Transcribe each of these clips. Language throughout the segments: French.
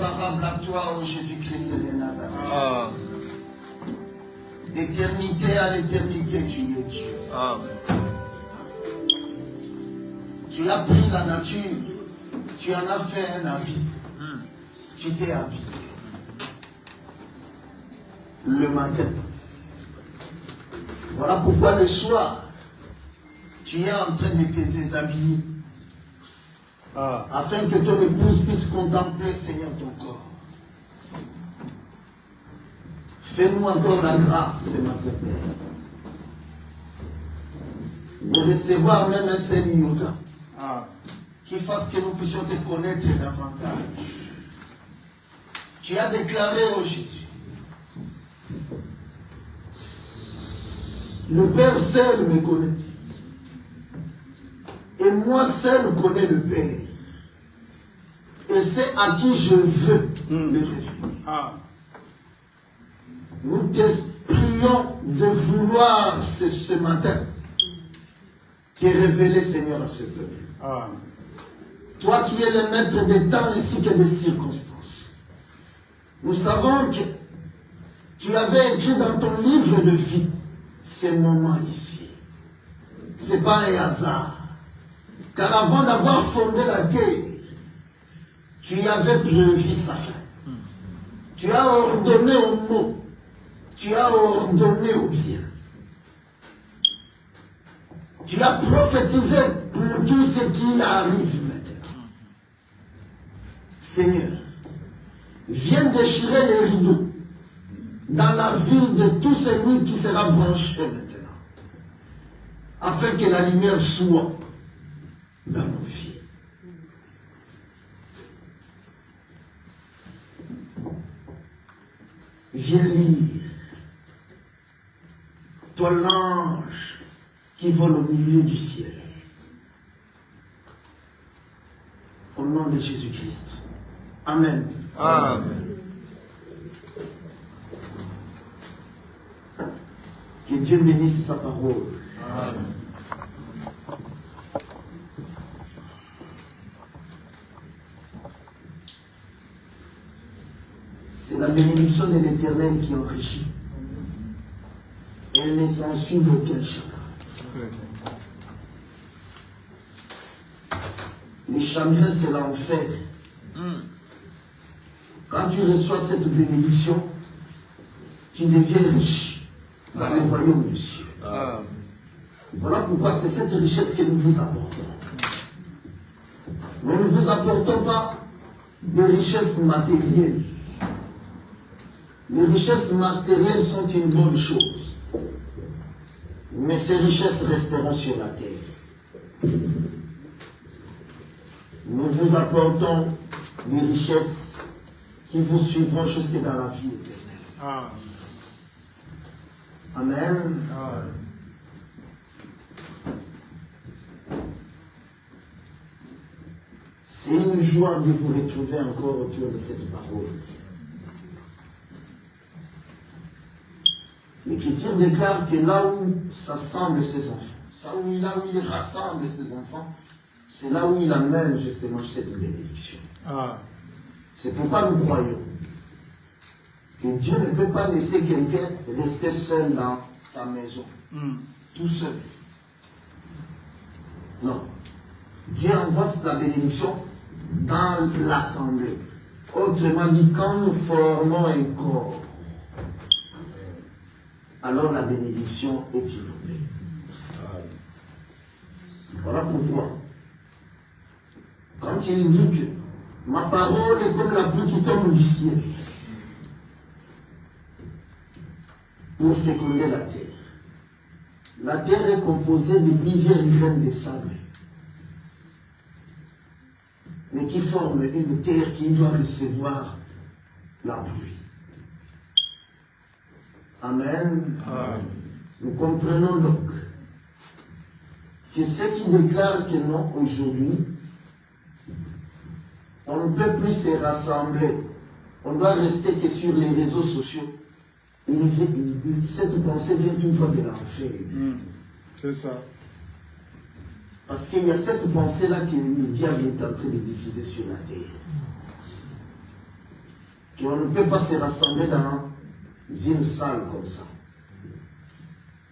comparable à toi, ô Jésus-Christ de Nazareth. Ah. D'éternité à l'éternité, tu es Dieu. Ah. Tu as pris la nature, tu en as fait un habit. Tu t'es habillé. Le matin. Voilà pourquoi le soir, tu es en train de te déshabiller. Afin que ton épouse puisse contempler, Seigneur, ton corps. Fais-nous encore la grâce, ce matin, Père, de recevoir même un seul yoga qui fasse que nous puissions te connaître davantage. Tu as déclaré, ô Jésus, le Père seul me connaît. Et moi seul connais le Père. Et c'est à qui je veux le révéler. Nous te prions de vouloir ce matin te révéler, Seigneur, à ce peuple. Toi qui es le maître des temps ainsi que des circonstances. Nous savons que tu avais écrit dans ton livre de vie ces moments ici. Ce n'est pas un hasard. Car avant d'avoir fondé la terre, tu y avais prévu sa fin. Tu as ordonné au mot. Tu as ordonné au bien. Tu as prophétisé pour tout ce qui arrive maintenant. Seigneur, viens déchirer les rideaux dans la vie de tout celui qui sera branché maintenant, afin que la lumière soit dans nos vies. Viens lire. Toi l'ange qui vole au milieu du ciel. Au nom de Jésus-Christ. Amen. Amen. Que Dieu bénisse sa parole. Amen. C'est la bénédiction de l'Éternel qui enrichit. Elle ne s'ensuit d'aucun chagrin. Les chagrins, c'est l'enfer. Quand tu reçois cette bénédiction, tu deviens riche dans le royaume du ciel. Voilà pourquoi c'est cette richesse que nous vous apportons. Nous ne vous apportons pas de richesses matérielles. Les richesses matérielles sont une bonne chose. Mais ces richesses resteront sur la terre. Nous vous apportons des richesses qui vous suivront jusque dans la vie éternelle. Amen. C'est une joie de vous retrouver encore autour de cette parole. L'Écriture déclare que là où s'assemblent ses enfants, là où il rassemble ses enfants, c'est là où il amène justement cette bénédiction. C'est pourquoi nous croyons que Dieu ne peut pas laisser quelqu'un rester seul dans sa maison, tout seul. Non. Dieu envoie la bénédiction dans l'assemblée. Autrement dit, quand nous formons un corps, alors la bénédiction est inondée. Voilà pourquoi, quand il dit que ma parole est comme la pluie qui tombe du ciel pour féconder la terre. La terre est composée de plusieurs graines de sable, mais qui forment une terre qui doit recevoir la pluie. Amen. Nous comprenons donc que ceux qui déclarent que non aujourd'hui, on ne peut plus se rassembler, on doit rester que sur les réseaux sociaux. Cette pensée vient tout droit de l'enfer. C'est ça. Parce qu'il y a cette pensée-là que le diable est en train de diffuser sur la terre. qu'on ne peut pas se rassembler dans une salle comme ça.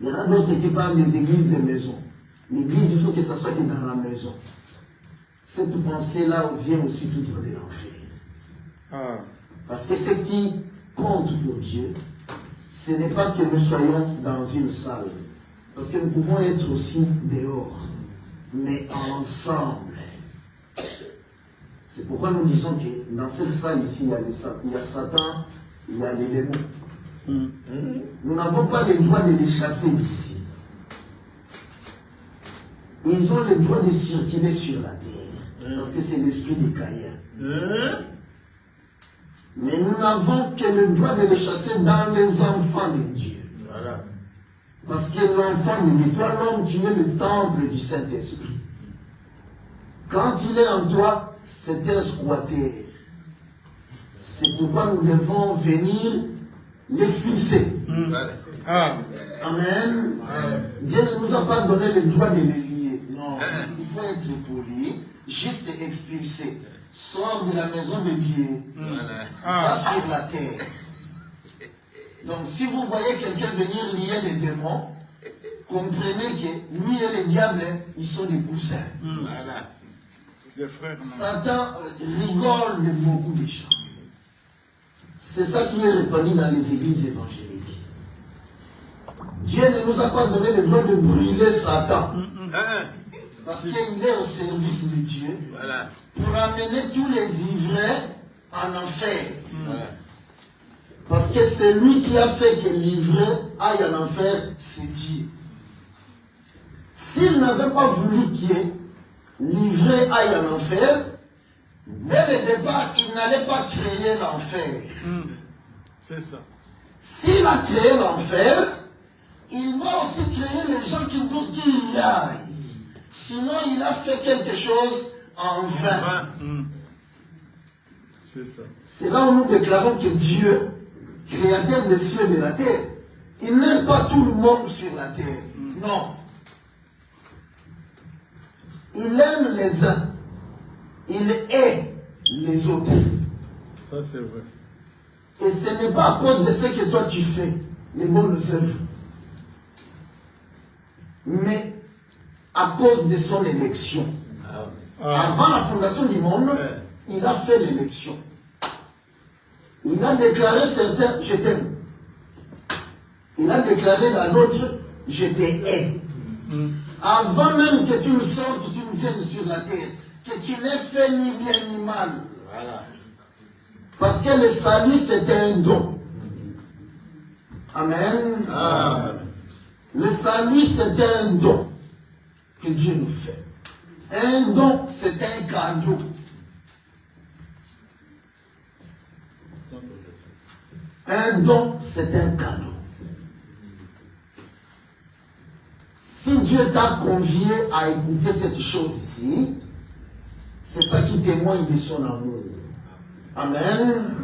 Il y en a d'autres qui parlent des églises de maison. L'église, il faut que ça soit dans la maison. Cette pensée-là vient aussi tout droit de l'enfer. Parce que ce qui compte pour Dieu, ce n'est pas que nous soyons dans une salle. Parce que nous pouvons être aussi dehors, mais ensemble. C'est pourquoi nous disons que dans cette salle ici, il y a Satan, il y a les démons. Nous n'avons pas le droit de les chasser d'ici. Ils ont le droit de circuler sur la terre, parce que c'est l'esprit de Caïn. Mais nous n'avons que le droit de les chasser dans les enfants de Dieu. Voilà. Parce que l'enfant de Dieu, toi l'homme, tu es le temple du Saint-Esprit. Quand il est en toi, c'est un squatter. C'est pourquoi nous devons venir l'expulser. Amen. Dieu ne nous a pas donné le droit de les lier. Non, il faut être poli, juste expulser. Sors de la maison de Dieu, va sur la terre. Donc si vous voyez quelqu'un venir lier les démons, comprenez que lui et le diable, ils sont des coussins. Voilà. Les frères. Satan rigole de beaucoup de gens. C'est ça qui est répandu dans les églises évangéliques. Dieu ne nous a pas donné le droit de brûler Satan. Parce qu'il est au service de Dieu. Voilà. Pour amener tous les ivraies en enfer. Voilà. Parce que c'est lui qui a fait que l'ivraie aille en enfer, c'est Dieu. S'il n'avait pas voulu que l'ivraie aille en enfer, dès le départ, il n'allait pas créer l'enfer. C'est ça. S'il a créé l'enfer, il va aussi créer les gens qui veulent qu'il y aille. Sinon, il a fait quelque chose en vain. C'est ça. C'est là où nous déclarons que Dieu, créateur des cieux et de la terre, il n'aime pas tout le monde sur la terre. Non. Il aime les uns. Il hait les autres. Ça, c'est vrai. Et ce n'est pas à cause de ce que toi tu fais, les bonnes œuvres, mais à cause de son élection. Avant la fondation du monde, il a fait l'élection. Il a déclaré certains, je t'aime. Il a déclaré à l'autre, je te hais. Avant même que tu ne sortes, tu ne viennes sur la terre, que tu n'aies fait ni bien ni mal. Voilà. Parce que le salut, c'est un don. Amen. Le salut, c'est un don que Dieu nous fait. Un don, c'est un cadeau. Un don, c'est un cadeau. Si Dieu t'a convié à écouter cette chose ici, c'est ça qui témoigne de son amour. Amen.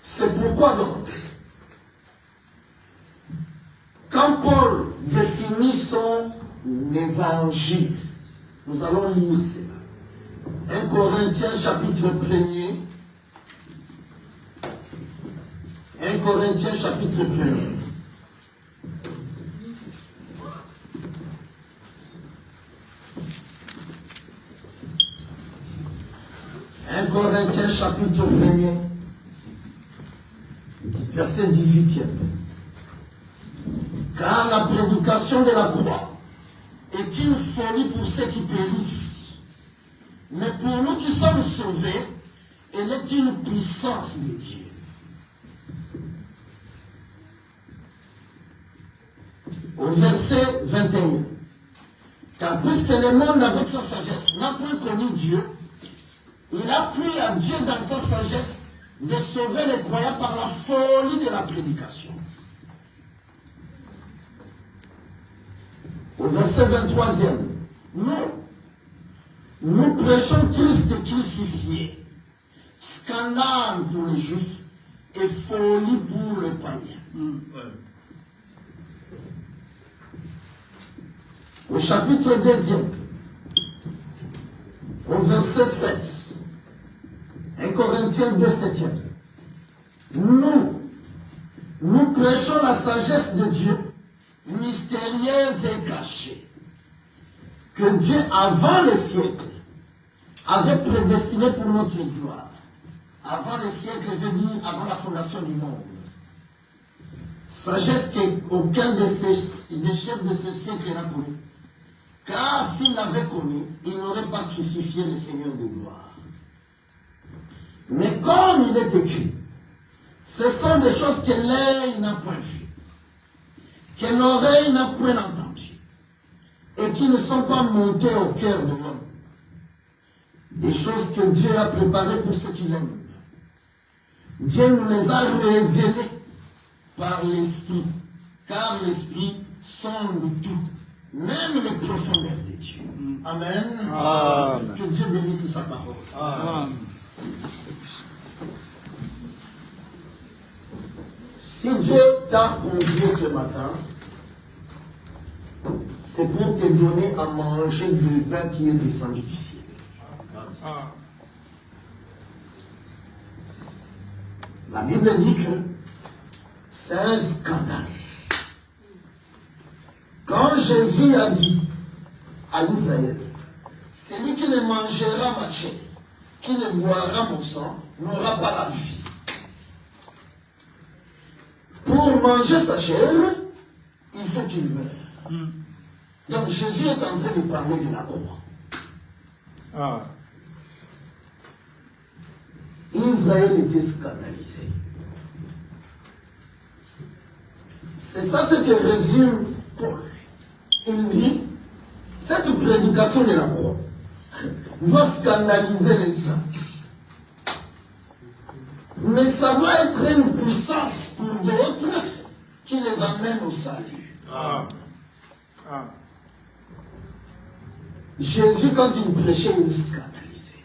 C'est pourquoi donc, quand Paul définit son évangile, nous allons lire cela. 1 Corinthiens chapitre 1er. 1 Corinthiens chapitre 1er. Corinthiens chapitre 1er, verset 18e. Car la prédication de la croix est une folie pour ceux qui périssent. Mais pour nous qui sommes sauvés, elle est une puissance de Dieu. Au verset 21. Car puisque le monde avec sa sagesse n'a point connu Dieu, il a pris à Dieu dans sa sagesse de sauver les croyants par la folie de la prédication. Au verset 23e, nous prêchons Christ crucifié, scandale pour les Juifs et folie pour les païens. Au chapitre 2e, au verset 7, 1 Corinthiens 2, 7e. Nous prêchons la sagesse de Dieu, mystérieuse et cachée, que Dieu, avant les siècles, avait prédestiné pour notre gloire. Avant les siècles, je veux dire avant la fondation du monde. Sagesse qu'aucun des chefs de ces siècles n'a connue. Car s'il l'avait connue, il n'aurait pas crucifié le Seigneur de gloire. Mais comme il est écrit, ce sont des choses que l'œil n'a point vues, que l'oreille n'a point entendues, et qui ne sont pas montées au cœur de l'homme. Des choses que Dieu a préparées pour ceux qui l'aiment. Dieu nous les a révélées par l'Esprit, car l'Esprit sonde tout, même les profondeurs de Dieu. Amen. Amen. Que Dieu bénisse sa parole. Amen. Si Dieu t'a conduit ce matin, c'est pour te donner à manger du pain qui est descendu du ciel. La Bible dit que c'est un scandale. Quand Jésus a dit à Israël, celui qui ne mangera ma chair, qui ne boira mon sang, n'aura pas la vie. Pour manger sa chair, il faut qu'il meure. Donc Jésus est en train de parler de la croix. Israël était scandalisé. C'est ça ce que résume Paul. Il dit, cette prédication de la croix doit scandaliser les gens. Mais ça doit être une puissance pour d'autres qui les amène au salut. Jésus, quand il prêchait, il scandalisait.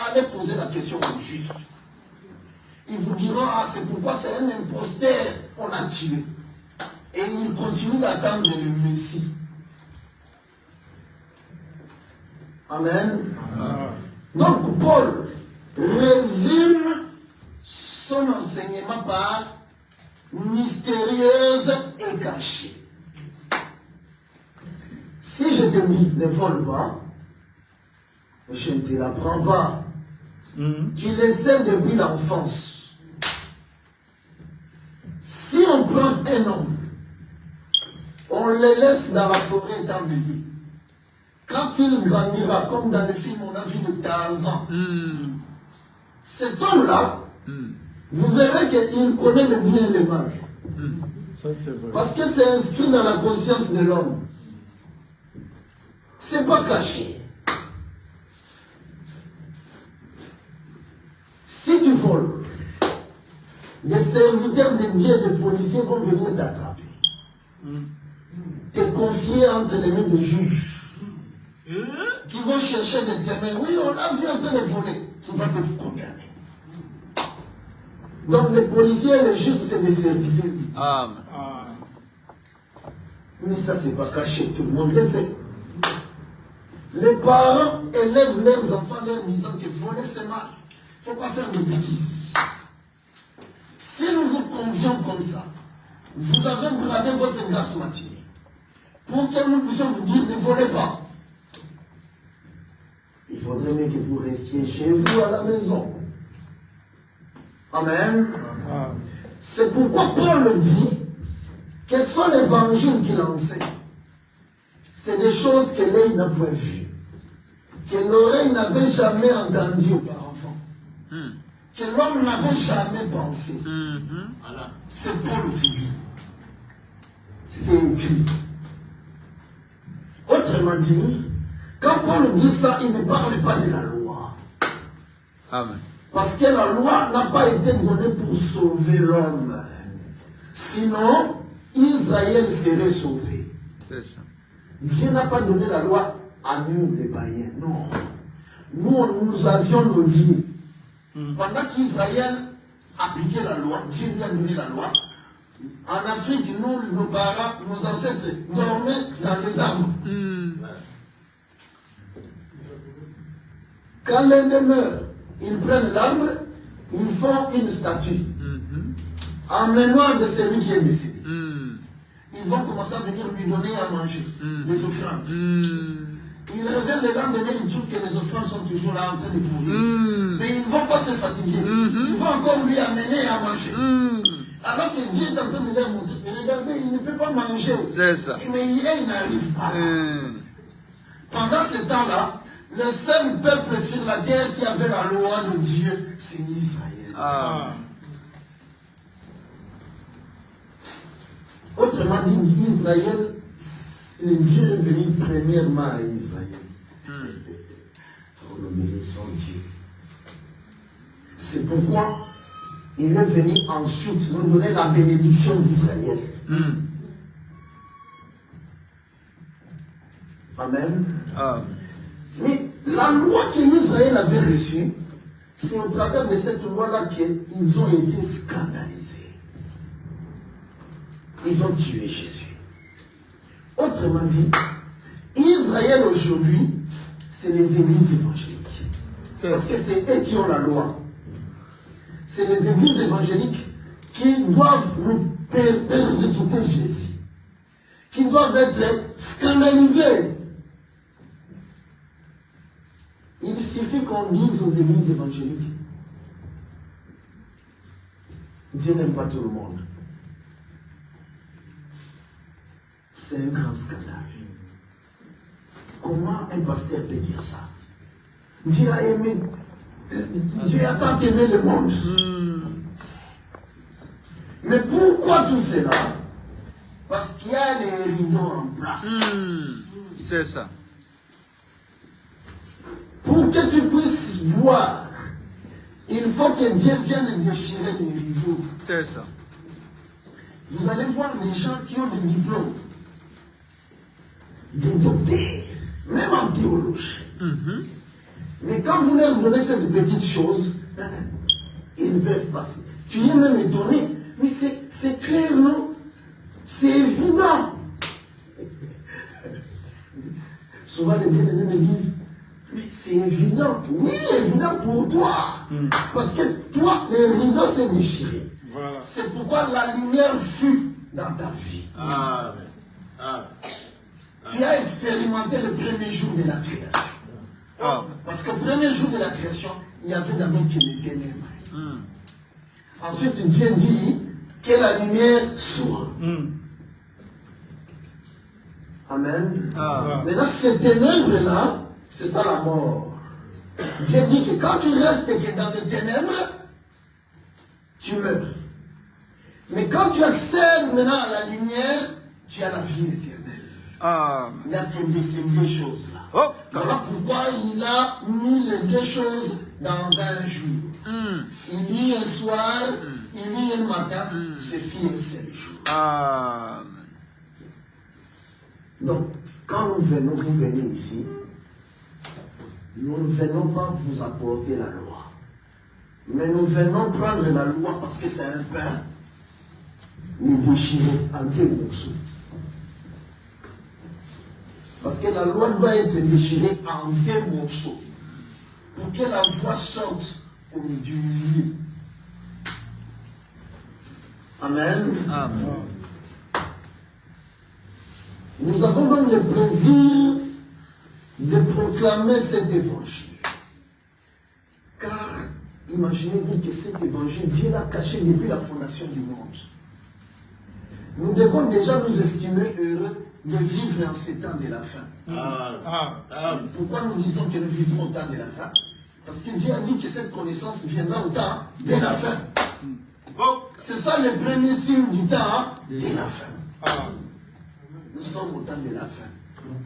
Allez poser la question aux Juifs. Ils vous diront, ah, c'est pourquoi c'est un imposteur qu'on a tué. Et ils continuent d'attendre le Messie. Amen. Donc, Paul résume son enseignement par mystérieuse et cachée. Si je te dis ne vole pas, je ne te l'apprends pas. Tu le sais depuis l'enfance. Si on prend un homme, on le laisse dans la forêt étant bébé. Quand il grandira, comme dans les films, on a vu de Tarzan, cet homme-là, vous verrez qu'il connaît le bien et le mal. Ça, c'est vrai. Parce que c'est inscrit dans la conscience de l'homme. C'est pas caché. Si tu voles, les serviteurs de Dieu, des policiers vont venir t'attraper. Te confier entre les mains des juges. Qui vont chercher des témoins. Oui, on l'a vu en train de voler. Qui va te condamner. Donc les policiers et les juges, c'est des serviteurs. Mais ça, c'est pas caché. Tout le monde le sait. Les parents élèvent leurs enfants leur disant que voler c'est mal. Il ne faut pas faire de bêtises. Si nous vous convions comme ça, vous avez bradé votre grâce matinée pour que nous puissions vous dire ne volez pas. Il faudrait mieux que vous restiez chez vous à la maison. Amen. C'est pourquoi Paul dit quels sont les évangiles qu'il enseigne. C'est des choses que l'œil n'a pas vues, que l'oreille n'avait jamais entendues auparavant, que l'homme n'avait jamais pensé. Voilà. C'est Paul qui dit. C'est écrit. Autrement dit, quand Paul dit ça, il ne parle pas de la loi. Amen. Parce que la loi n'a pas été donnée pour sauver l'homme. Sinon, Israël serait sauvé. C'est ça. Dieu n'a pas donné la loi à nous, les païens. Non. Nous avions nos dieux. Pendant qu'Israël appliquait la loi, Dieu nous a donné la loi. En Afrique, nous, nos parents, nos ancêtres dormaient dans les arbres. Quand l'un des meurt, ils prennent l'arbre, ils font une statue en mémoire de celui qui est décédé. Ils vont commencer à venir lui donner à manger, les offrandes. Ils reviennent le lendemain, ils trouvent que les offrandes sont toujours là en train de pourrir. Mais ils ne vont pas se fatiguer. Ils vont encore lui amener à manger. Alors que Dieu est en train de leur montrer, mais regardez, il ne peut pas manger. C'est ça. Mais il n'arrive pas. Pendant ce temps-là, le seul peuple sur la terre qui avait la loi de Dieu, c'est Israël. Autrement dit, Israël, le Dieu est venu premièrement à Israël. Pour obéir son Dieu. C'est pourquoi il est venu ensuite nous donner la bénédiction d'Israël. Amen. Mais la loi qu'Israël avait reçue, c'est au travers de cette loi-là qu'ils ont été scandalisés. Ils ont tué Jésus. Autrement dit, Israël aujourd'hui, c'est les églises évangéliques. Parce que c'est eux qui ont la loi. C'est les églises évangéliques qui doivent nous persécuter Jésus. Qui doivent être scandalisés. Il suffit qu'on dise aux églises évangéliques, Dieu n'aime pas tout le monde. C'est un grand scandale. Comment un pasteur peut dire ça? Dieu a aimé, Dieu a tant aimé le monde. Mais pourquoi tout cela? Parce qu'il y a les rideaux en place. C'est ça. Pour que tu puisses voir, il faut que Dieu vienne déchirer les rideaux. C'est ça. Vous allez voir des gens qui ont des diplômes, des docteurs, même en théologie. Mais quand vous leur donnez cette petite chose, ils ne peuvent pas. Tu es même étonné. Mais c'est clair, non? C'est évident. Souvent, les bien-aimés me disent, mais c'est évident. Oui, évident pour toi. Parce que toi, le rideau s'est déchiré. Voilà. C'est pourquoi la lumière fut dans ta vie. Tu as expérimenté le premier jour de la création. Parce que le premier jour de la création, il y avait d'abord que les ténèbres. Ensuite, Dieu dit que la lumière soit. Amen. Maintenant, ces ténèbres-là, c'est ça la mort. Dieu dit que quand tu restes que dans les ténèbres, tu meurs. Mais quand tu accèdes maintenant à la lumière, tu as la vie éternelle. Il n'y a que ces deux choses-là. Voilà pourquoi il a mis les deux choses dans un jour. Il lit un soir, il lit un matin, c'est fini, c'est le jour. Donc, quand nous venons, vous venez ici, nous ne venons pas vous apporter la loi. Mais nous venons prendre la loi parce que c'est un pain, les déchirer en deux morceaux. Parce que la loi doit être déchirée en deux morceaux. Pour que la voix sorte du milieu. Amen. Nous avons donc le plaisir de proclamer cet évangile. Car imaginez-vous que cet évangile, Dieu l'a caché depuis la fondation du monde. Nous devons déjà nous estimer heureux de vivre en ces temps de la fin. Pourquoi nous disons que nous vivons au temps de la fin? Parce que Dieu a dit que cette connaissance viendra au temps de la fin. C'est ça le premier signe du temps de la fin. Nous sommes au temps de la fin.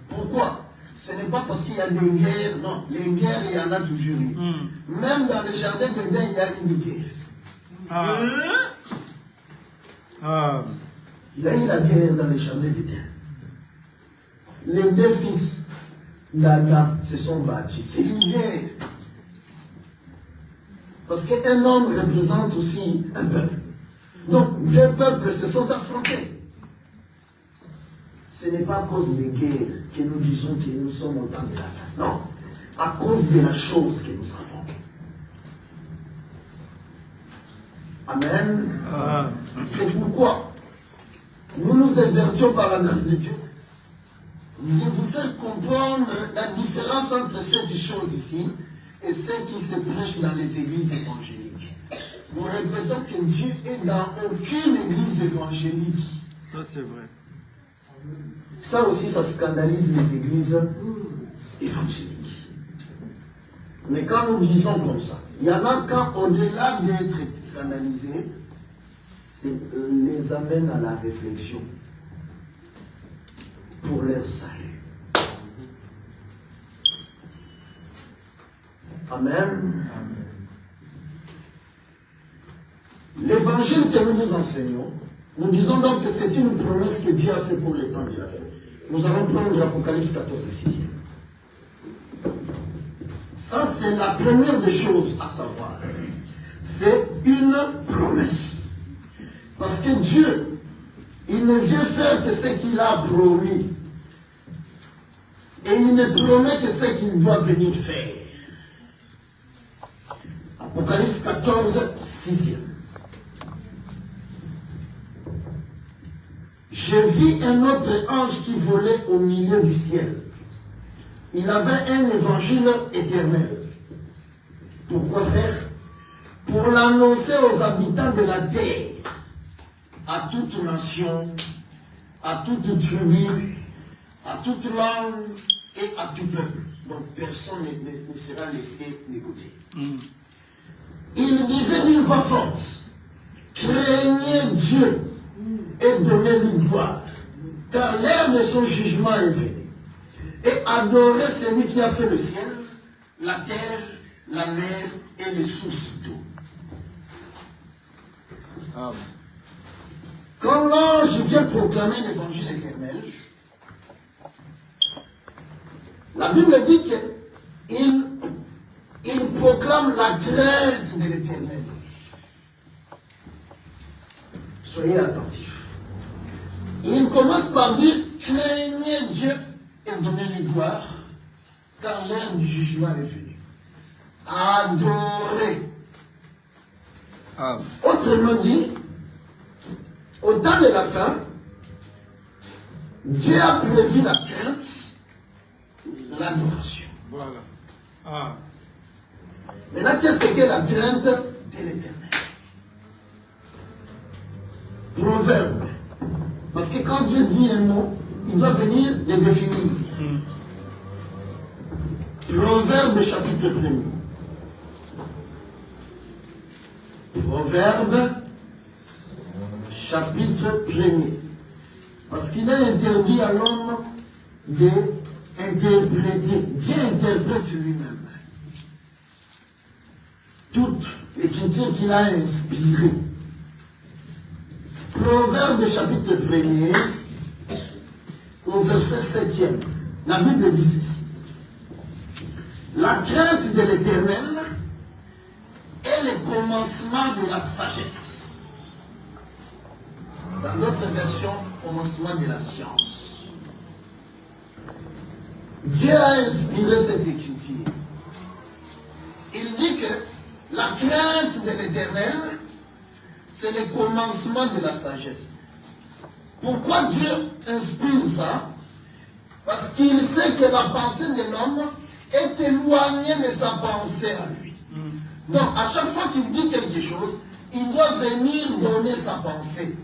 Pourquoi? Ce n'est pas parce qu'il y a des guerres, non. Les guerres, il y en a toujours eu. Même dans le jardin d'Éden, il y a une guerre. Il y a eu la guerre dans le jardin d'Éden. Les deux fils d'Adam se sont battus. C'est une guerre. Parce qu'un homme représente aussi un peuple. Donc, deux peuples se sont affrontés. Ce n'est pas à cause des guerres que nous disons que nous sommes au temps de la fin. Non. À cause de la chose que nous avons. Amen. C'est pourquoi nous nous évertuons par la grâce de Dieu de vous faire comprendre la différence entre cette chose ici et celle qui se prêche dans les églises évangéliques. Nous répétons que Dieu est dans aucune église évangélique. Ça, c'est vrai. Ça aussi, ça scandalise les églises évangéliques. Mais quand nous disons comme ça, il y en a quand, au-delà d'être scandalisés, ça les amène à la réflexion pour leur salut. Amen. L'évangile que nous vous enseignons, nous disons donc que c'est une promesse que Dieu a fait pour les temps qu'il a fait. Nous allons prendre l'Apocalypse 14 et 6. Ça, c'est la première des choses à savoir. C'est une promesse. Parce que Dieu, il ne vient faire que ce qu'il a promis. Et il ne promet que ce qu'il doit venir faire. Apocalypse 14, 6. Je vis un autre ange qui volait au milieu du ciel. Il avait un évangile éternel. Pourquoi faire? Pour l'annoncer aux habitants de la terre, à toute nation, à toute tribu, à toute langue et à tout peuple. Donc personne ne sera laissé de côté. Il disait d'une voix forte, craignez Dieu et donnez-lui gloire, car l'heure de son jugement est venue. Et adorez celui qui a fait le ciel, la terre, la mer et les sources d'eau. Amen. Quand l'ange vient proclamer l'évangile éternel, la Bible dit qu'il proclame la crainte de l'éternel. Soyez attentifs. Il commence par dire, craignez Dieu et donnez-lui gloire, car l'heure du jugement est venue. Adorez. Amen. Autrement dit, au temps de la fin, Dieu a prévu la crainte, l'adoration. Voilà. Maintenant, qu'est-ce que la crainte de l'éternel? Proverbe. Parce que quand Dieu dit un mot, il doit venir le définir. Proverbe chapitre 1er. Proverbe chapitre 1er. Parce qu'il est interdit à l'homme d'interpréter. Dieu interprète lui-même. Toute l'écriture qu'il a inspirée. Proverbe chapitre 1er, au verset 7e. La Bible dit ceci. La crainte de l'Éternel est le commencement de la sagesse. Dans d'autres versions, commencement de la science. Dieu a inspiré cette écriture. Il dit que la crainte de l'Éternel, c'est le commencement de la sagesse. Pourquoi Dieu inspire ça? Parce qu'il sait que la pensée de l'homme est éloignée de sa pensée à lui. Donc, à chaque fois qu'il dit quelque chose, il doit venir donner sa pensée.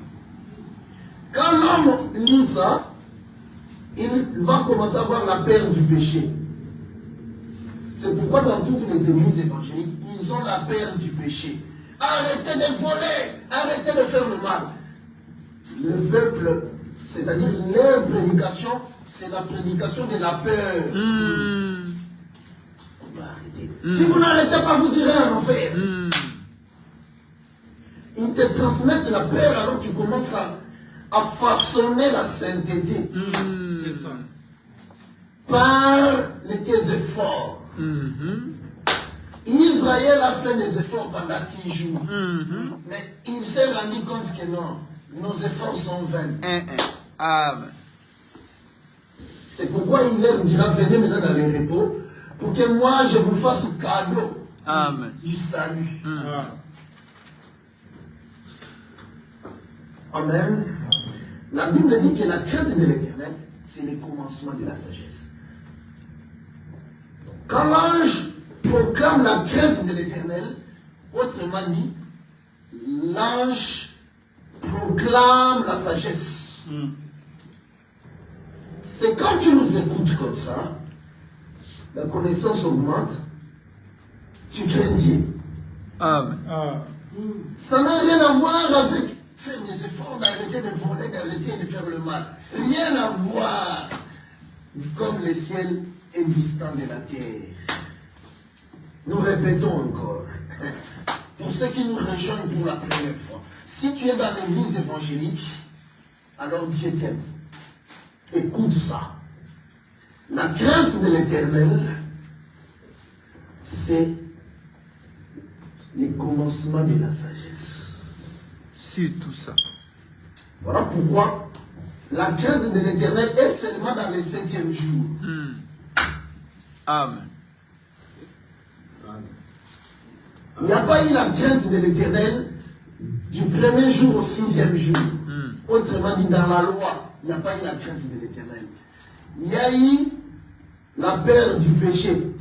Quand l'homme lit ça, il va commencer à avoir la peur du péché. C'est pourquoi dans toutes les églises évangéliques, ils ont la peur du péché. Arrêtez de voler, arrêtez de faire le mal. Le peuple, c'est-à-dire leur prédication, c'est la prédication de la peur. On doit arrêter. Si vous n'arrêtez pas, vous irez en enfer. Ils te transmettent la peur, alors tu commences à façonner la sainteté. C'est ça. Par tes efforts. Israël a fait des efforts pendant 6 jours. Mais il s'est rendu compte que non, nos efforts sont vains. Amen. C'est pourquoi il leur dira, venez maintenant dans les repos, pour que moi je vous fasse cadeau Amen. du salut. Amen. La Bible dit que la crainte de l'Éternel, c'est le commencement de la sagesse. Quand l'ange proclame la crainte de l'Éternel, autrement dit, l'ange proclame la sagesse. C'est quand tu nous écoutes comme ça, la connaissance augmente, tu crains Dieu. Amen. Ça n'a rien à voir avec faire des efforts, d'arrêter de voler, d'arrêter de faire le mal. Rien à voir. Comme le ciel est distant de la terre. Nous répétons encore. Pour ceux qui nous rejoignent pour la première fois, si tu es dans l'église évangélique, alors Dieu t'aime. Écoute ça. La crainte de l'Éternel, c'est le commencement de la sagesse. Sur tout ça. Voilà pourquoi la crainte de l'Éternel est seulement dans le 7e jour. Amen. Il n'y a pas eu la crainte de l'Éternel du premier jour au 6e jour. Autrement dit, dans la loi, il n'y a pas eu la crainte de l'Éternel. Il y a eu la peur du péché.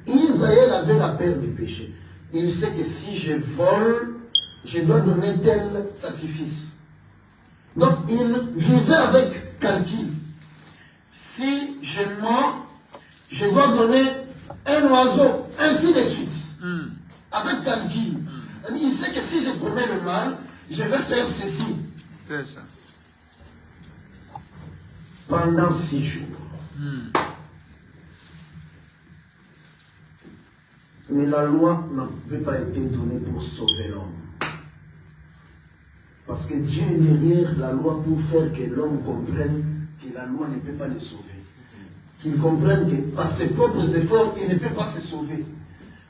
Israël avait la peur du péché. Il sait que si je vole, je dois donner tel sacrifice. Donc, il vivait avec calcul. Si je mens, je dois donner un oiseau, ainsi de suite. Avec calcul. Il sait que si je commets le mal, je vais faire ceci. C'est ça. Pendant 6 jours. Mais la loi n'avait pas été donnée pour sauver l'homme. Parce que Dieu est derrière la loi pour faire que l'homme comprenne que la loi ne peut pas le sauver. Qu'il comprenne que par ses propres efforts, il ne peut pas se sauver.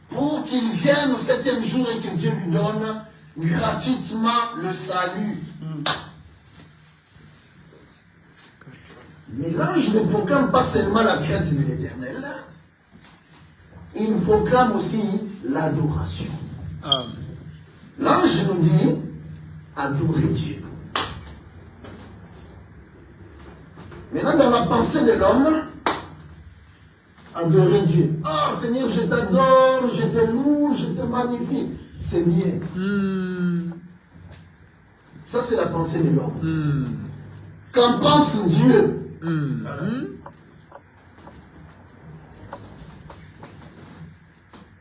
Pour qu'il vienne au 7e jour et que Dieu lui donne gratuitement le salut. Mais l'ange ne proclame pas seulement la crainte de l'Éternel, il proclame aussi l'adoration. L'ange nous dit adorer Dieu. Maintenant, dans la pensée de l'homme, adorer Dieu. Ah, Seigneur, je t'adore, je te loue, je te magnifie. C'est bien. Ça, c'est la pensée de l'homme. Qu'en pense Dieu?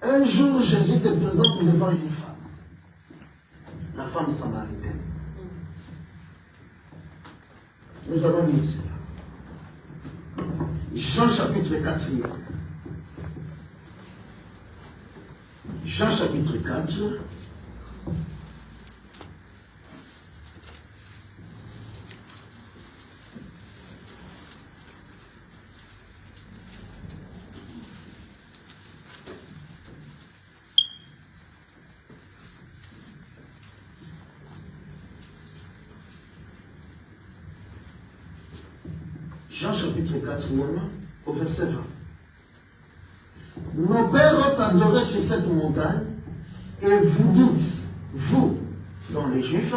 Un jour, Jésus se présente devant une femme. La femme samaritaine. Nous allons lire cela. Jean chapitre 4. Jean chapitre 4. Jean chapitre 4, au verset 20. Nos pères ont adoré sur cette montagne, et vous dites, vous, dans les Juifs,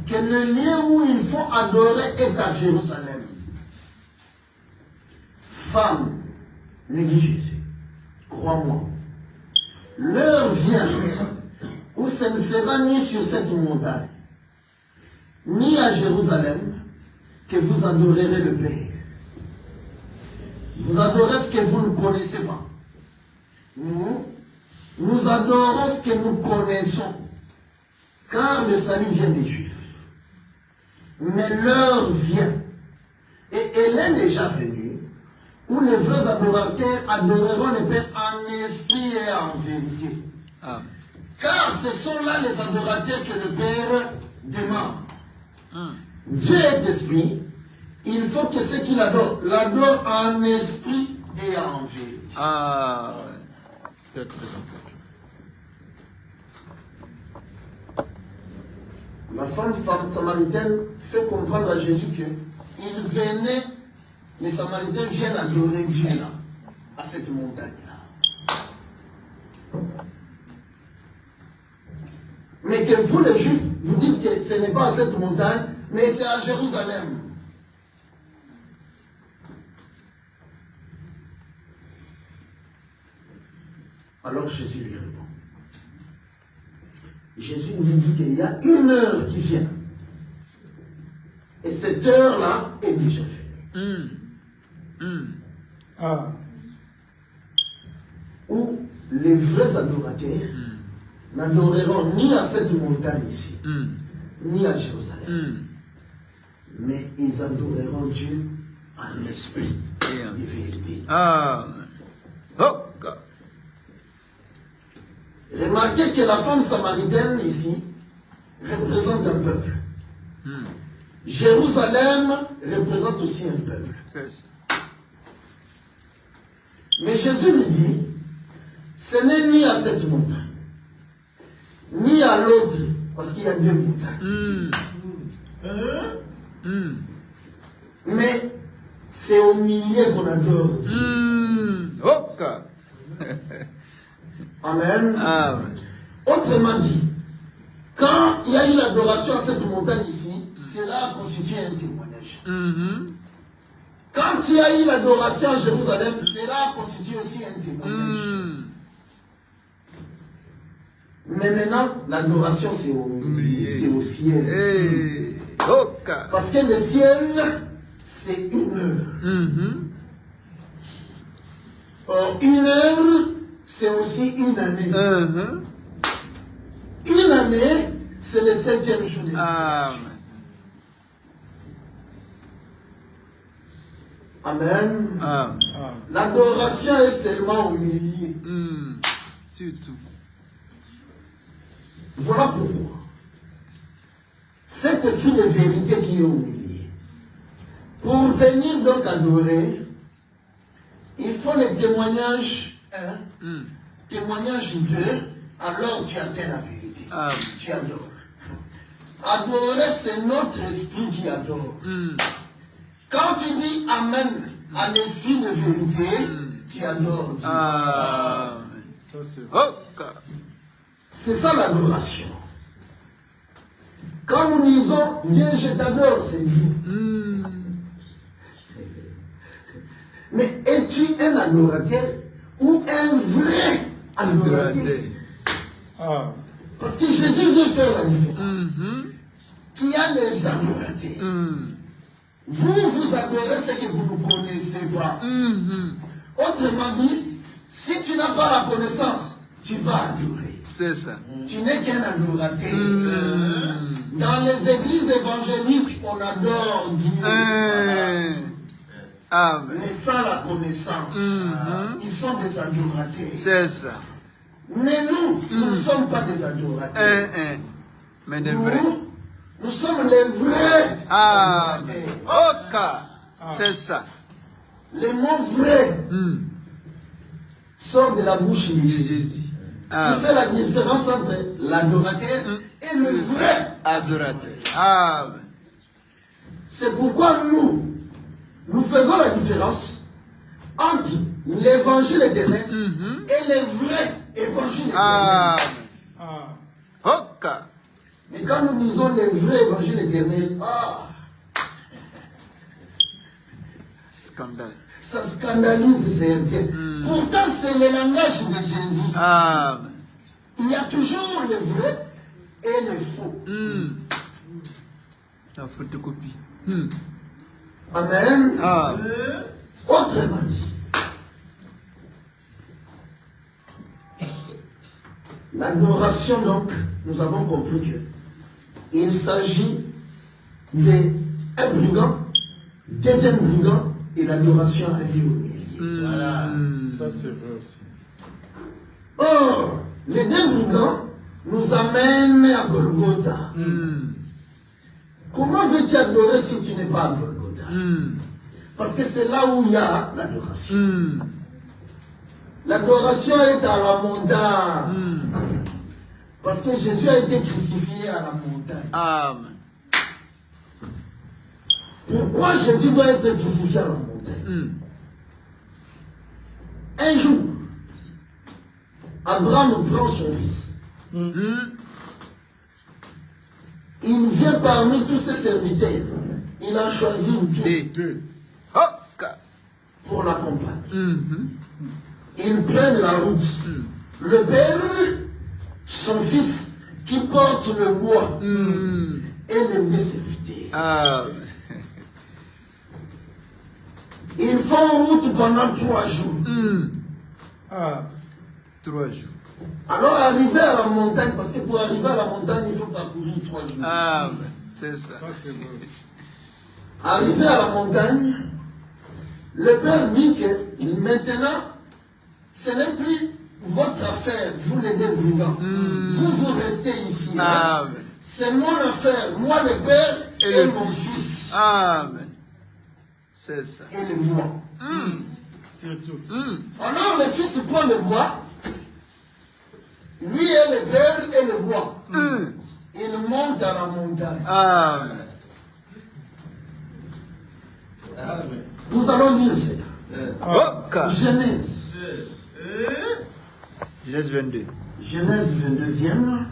que le lieu où il faut adorer est à Jérusalem. Femme, me dit Jésus, crois-moi, l'heure vient où ce ne sera ni sur cette montagne, ni à Jérusalem, que vous adorerez le Père. Vous adorez ce que vous ne connaissez pas. Nous adorons ce que nous connaissons, car le salut vient des Juifs. Mais l'heure vient, et elle est déjà venue, où les vrais adorateurs adoreront le Père en esprit et en vérité. Amen. Car ce sont là les adorateurs que le Père demande. Dieu est esprit, il faut que ceux qui l'adorent en esprit et en vérité. Ah, ouais. Très important. La femme samaritaine fait comprendre à Jésus que les Samaritains viennent adorer Dieu là, à cette montagne là. Mais et que vous les Juifs, vous dites que ce n'est pas à cette montagne, mais c'est à Jérusalem. Alors Jésus lui répond. Jésus lui dit qu'il y a une heure qui vient. Et cette heure-là est déjà venue. Ah. Où les vrais adorateurs n'adoreront ni à cette montagne ici, ni à Jérusalem. Mais ils adoreront Dieu en esprit et de vérité. Amen. Oh, God. Remarquez que la femme samaritaine ici représente un peuple. Jérusalem représente aussi un peuple. C'est ça. Mais Jésus lui dit, ce n'est ni à cette montagne, ni à l'autre, parce qu'il y a deux montagnes. Mais c'est au milieu qu'on adore Dieu. Oh, God. Amen. Amen. Autrement dit, quand il y a eu l'adoration à cette montagne ici, cela a constitué un témoignage. Quand il y a eu l'adoration à Jérusalem, cela a constitué aussi un témoignage. Mais maintenant, l'adoration c'est au ciel. Hey. Oh, God. Parce que le ciel, c'est une heure. Or, une heure, c'est aussi une année. Une année, c'est le 7e jour de Amen. Amen. Amen. L'adoration est seulement au milieu. Surtout. Voilà pourquoi. Cet esprit de vérité qui est au milieu. Pour venir donc adorer, il faut le témoignage 1, témoignage 2, alors tu atteins la vérité. Amen. Tu adores. Adorer, c'est notre esprit qui adore. Quand tu dis Amen à l'esprit de vérité, tu adores Dieu. Amen. Ça, c'est vrai. Oh, God. C'est ça l'adoration. Quand nous disons Dieu, je t'adore, c'est bien. Mais es-tu un adorateur ou un vrai adorateur? Ah. Parce que Jésus veut faire la différence. Qu'il y a des adorateurs. Vous adorez ce que vous ne connaissez pas. Autrement dit, si tu n'as pas la connaissance, tu vas adorer. C'est ça. Tu n'es qu'un adorateur. Dans les églises évangéliques, on adore Dieu. Amen. Mais sans la connaissance, ils sont des adorateurs. C'est ça. Mais nous ne sommes pas des adorateurs. Mais de vrai. Nous sommes les vrais Amen. adorateurs. Ok. C'est ça. Les mots vrais sortent de la bouche de Jésus. Jésus. Qui Amen. fait la différence entre l'adorateur et le vrai Adorateur. Amen. C'est pourquoi nous faisons la différence entre l'évangile éternel et le vrai évangile éternel. Amen. Ah. Ok. Mais quand nous disons le vrai évangile éternel, Scandale. ça scandalise certains. Pourtant, c'est le langage de Jésus. Amen. Il y a toujours le vrai et le faux. La photocopie. Amen. Amen. Autrement dit, l'adoration donc, nous avons compris que il s'agit d'un brigand, deuxième brigand, et l'adoration a lieu au milieu. Voilà. Ça, c'est vrai aussi. Or, les deux brigands nous amènent à Golgotha. Comment veux-tu adorer si tu n'es pas à Golgotha? Parce que c'est là où il y a l'adoration. L'adoration est à la montagne. Parce que Jésus a été crucifié à la montagne. Amen. Pourquoi Jésus doit être crucifié à la montagne? Un jour, Abraham prend son fils Il vient parmi tous ses serviteurs. Il a choisi Deux. Oh, pour l'accompagner. Ils prennent la route. Le père, son fils, qui porte le bois, et les deux serviteurs. Amen. Ils font route pendant 3 jours. 3 jours. Alors, arrivé à la montagne, parce que pour arriver à la montagne, il faut parcourir 3 jours. Amen. C'est ça. Ça, c'est vrai aussi. Arrivé à la montagne, le père dit que maintenant, ce n'est plus votre affaire, vous les deux brigands. Vous restez ici. Amen. C'est mon affaire, moi le père et mon fils. Amen. C'est ça. Et le bois. C'est tout. Alors le fils prend le bois, lui et le père et le bois. Il monte à la montagne. Amen. Nous allons lire cela. Oh, Genèse. Genèse 22. Genèse 22e.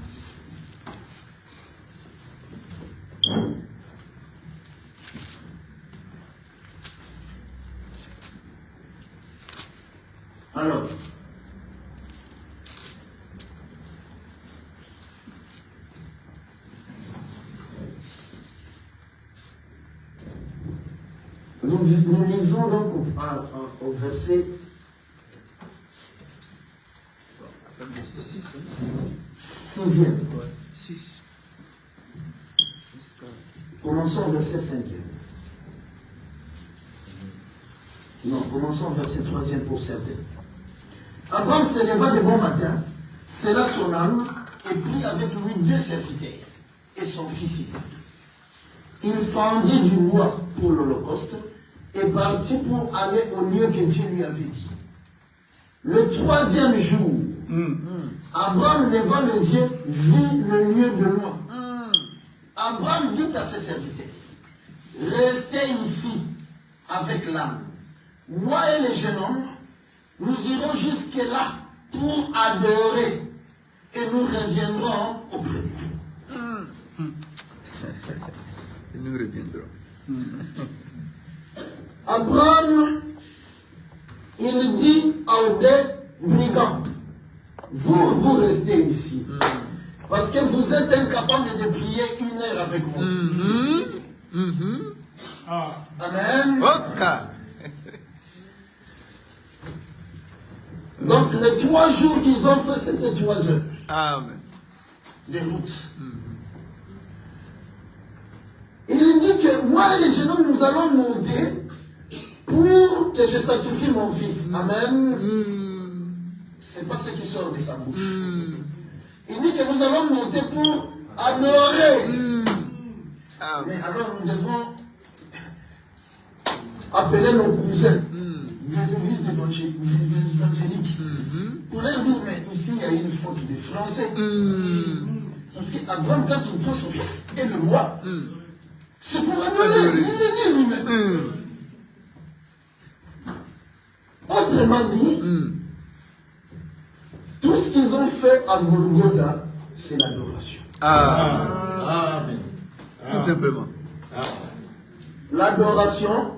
Alors, nous lisons donc au verset 6e. 6. Commençons au verset 5e. Non, commençons au verset 3e pour certains. Abraham se leva de bon matin, scella son âme et prit avec lui 2 serviteurs et son fils Isaac. Il fendit du bois pour l'Holocauste et partit pour aller au lieu que Dieu lui avait dit. Le 3e jour, Abraham leva les yeux, vit le lieu de loin. Abraham dit à ses serviteurs, restez ici avec l'âme. Moi et les jeunes hommes, nous irons jusque là pour adorer et nous reviendrons auprès de vous. Et nous reviendrons. Abraham, il dit aux 2 brigands, vous restez ici. Parce que vous êtes incapables de prier 1 heure avec moi. Amen. Ok. Donc les 3 jours qu'ils ont fait, c'était 3 heures Amen. de route. Il dit que moi et les jeunes hommes, nous allons monter pour que je sacrifie mon fils. Amen. C'est pas ce qui sort de sa bouche. Il dit que nous allons monter pour adorer. Amen. Mais alors nous devons appeler nos cousins des églises évangéliques pour leur dire, mais ici il y a une faute de français. Parce qu'Abraham, quand il prend son fils et le roi, c'est pour adorer. Il le dit lui-même. Autrement dit, tout ce qu'ils ont fait à Golgotha, c'est l'adoration. Amen. Tout simplement. L'adoration,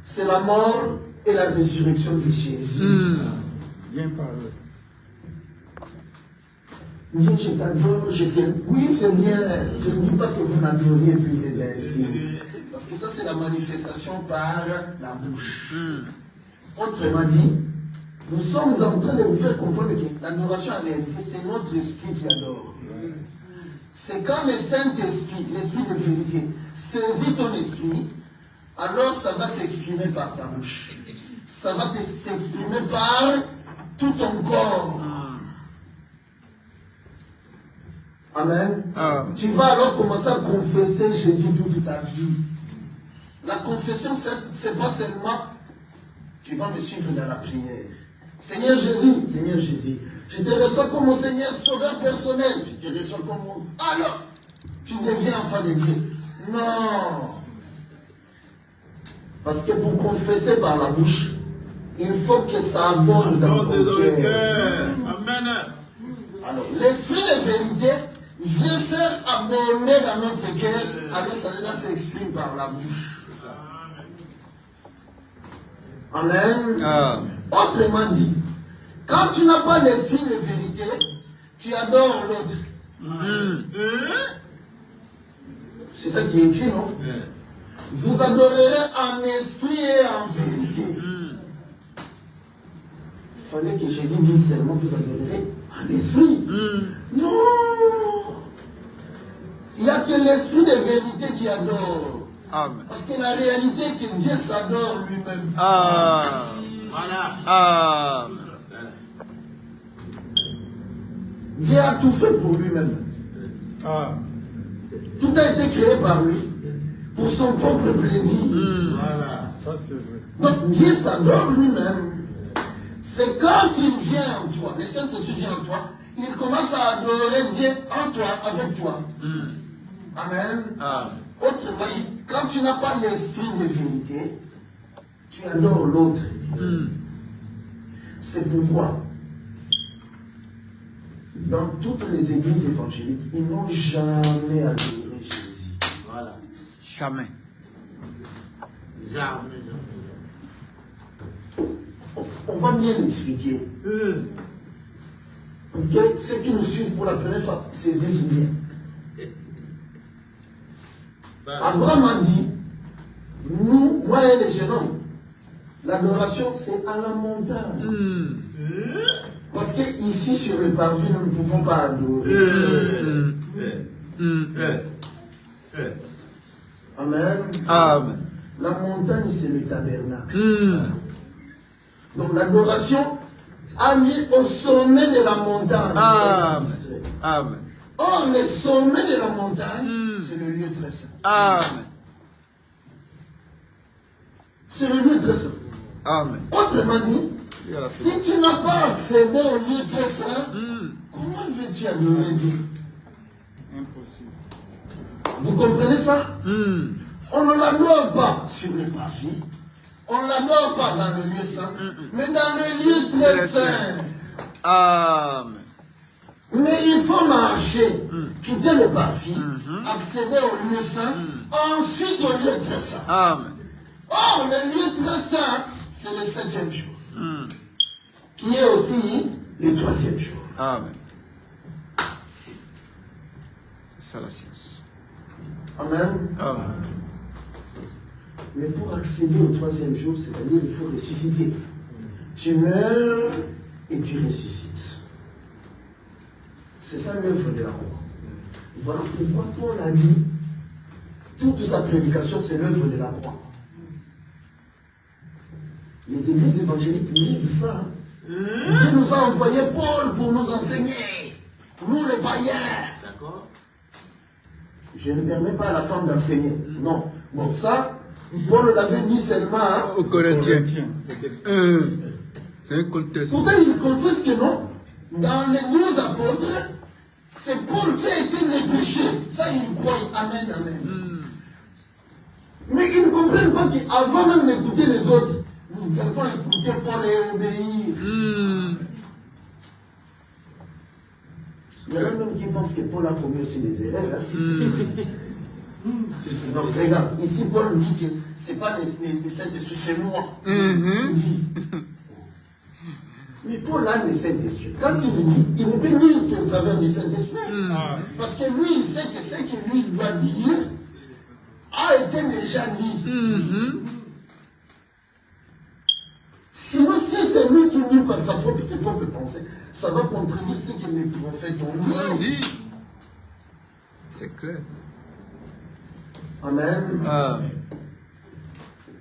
c'est la mort et la résurrection de Jésus. Bien parlé. Dieu, je t'adore, je t'aime. Oui, c'est bien. Je ne dis pas que vous m'adoriez puis et bien ainsi. Parce que ça, c'est la manifestation par la bouche. Autrement dit, nous sommes en train de vous faire comprendre que l'adoration en réalité, c'est notre esprit qui adore. C'est quand le Saint-Esprit, l'Esprit de vérité, saisit ton esprit, alors ça va s'exprimer par ta bouche. Ça va s'exprimer par tout ton corps. Amen. Tu vas alors commencer à confesser Jésus toute ta vie. La confession, c'est pas seulement tu vas me suivre dans la prière. Seigneur Jésus, je te reçois comme mon Seigneur sauveur personnel. Je te reçois comme mon... Alors, tu deviens enfant de Dieu. Non. Parce que pour confesser par la bouche, il faut que ça aborde dans ton cœur. Amen. Alors, l'esprit de vérité vient faire abonné dans notre cœur, alors ça s'exprime par la bouche. Amen. Autrement dit, quand tu n'as pas l'esprit de vérité, tu adores l'autre. C'est ça qui est écrit, non? Vous adorerez en esprit et en vérité. Il fallait que Jésus dise seulement vous adorerez en esprit. Non! Il n'y a que l'esprit de vérité qui adore. Amen. Parce que la réalité est que Dieu s'adore lui-même. Voilà. Dieu a tout fait pour lui-même. Tout a été créé par lui, pour son propre plaisir. Voilà, ça c'est vrai. Donc Dieu s'adore lui-même. C'est quand il vient en toi, le Saint-Esprit vient en toi, il commence à adorer Dieu en toi, avec toi. Amen. Autrement, quand tu n'as pas l'esprit de vérité, tu adores l'autre. C'est pourquoi, dans toutes les églises évangéliques, ils n'ont jamais adoré Jésus. Voilà. Jamais. Jamais. On va bien l'expliquer. Ok, ceux qui nous suivent pour la première fois saisissent bien. Abraham a dit, nous, moi et les jeunes hommes, l'adoration c'est à la montagne. Parce qu'ici sur le parvis, nous ne pouvons pas adorer. Amen. Amen. La montagne c'est le tabernacle. Donc l'adoration a lieu au sommet de la montagne. Amen. Or, le sommet de la montagne, c'est le lieu très saint. Amen. C'est le lieu très saint. Amen. Autrement dit, si tu n'as pas accédé au lieu très saint, comment veux-tu adorer Dieu? Impossible. Vous comprenez ça? On ne l'adore pas sur les parvis, on ne l'adore pas dans le lieu saint, mais dans le lieu très saint. Amen. Mais il faut marcher, quitter le parvis, accéder au lieu saint, ensuite au lieu très saint. Amen. Or, le lieu très saint, c'est le 7e jour, qui est aussi le 3e jour. Amen. C'est ça la science. Amen. Amen. Mais pour accéder au 3e jour, c'est-à-dire il faut ressusciter. Tu meurs et tu ressuscites. C'est ça l'œuvre de la croix. Voilà pourquoi Paul a dit, toute sa prédication, c'est l'œuvre de la croix. Les églises évangéliques lisent ça. Dieu nous a envoyé Paul pour nous enseigner. Nous les païens. D'accord? Je ne permets pas à la femme d'enseigner. Non. Bon, ça, Paul l'avait dit seulement aux Corinthiens. C'est un contexte. Pourtant, il confesse que non. Dans les 12 apôtres, c'est Paul qui a été dépêché. Ça, il croit. Amen, amen. Mais ils ne comprennent pas qu'avant même d'écouter les autres, nous devons écouter Paul et obéir. Il y en a même qui pensent que Paul a commis aussi des erreurs. Donc, regarde, ici, Paul dit que ce n'est pas les Saint-Esprit, c'est moi. Il dit. Mais Paul a le Saint-Esprit. Quand il dit, il ne peut dire qu'au travers du Saint-Esprit. Parce que lui, il sait que ce que lui doit dire a été déjà dit. Sinon, si c'est lui qui dit par ses propres pensées, ça va contredire ce que les prophètes ont dit. C'est clair. Amen.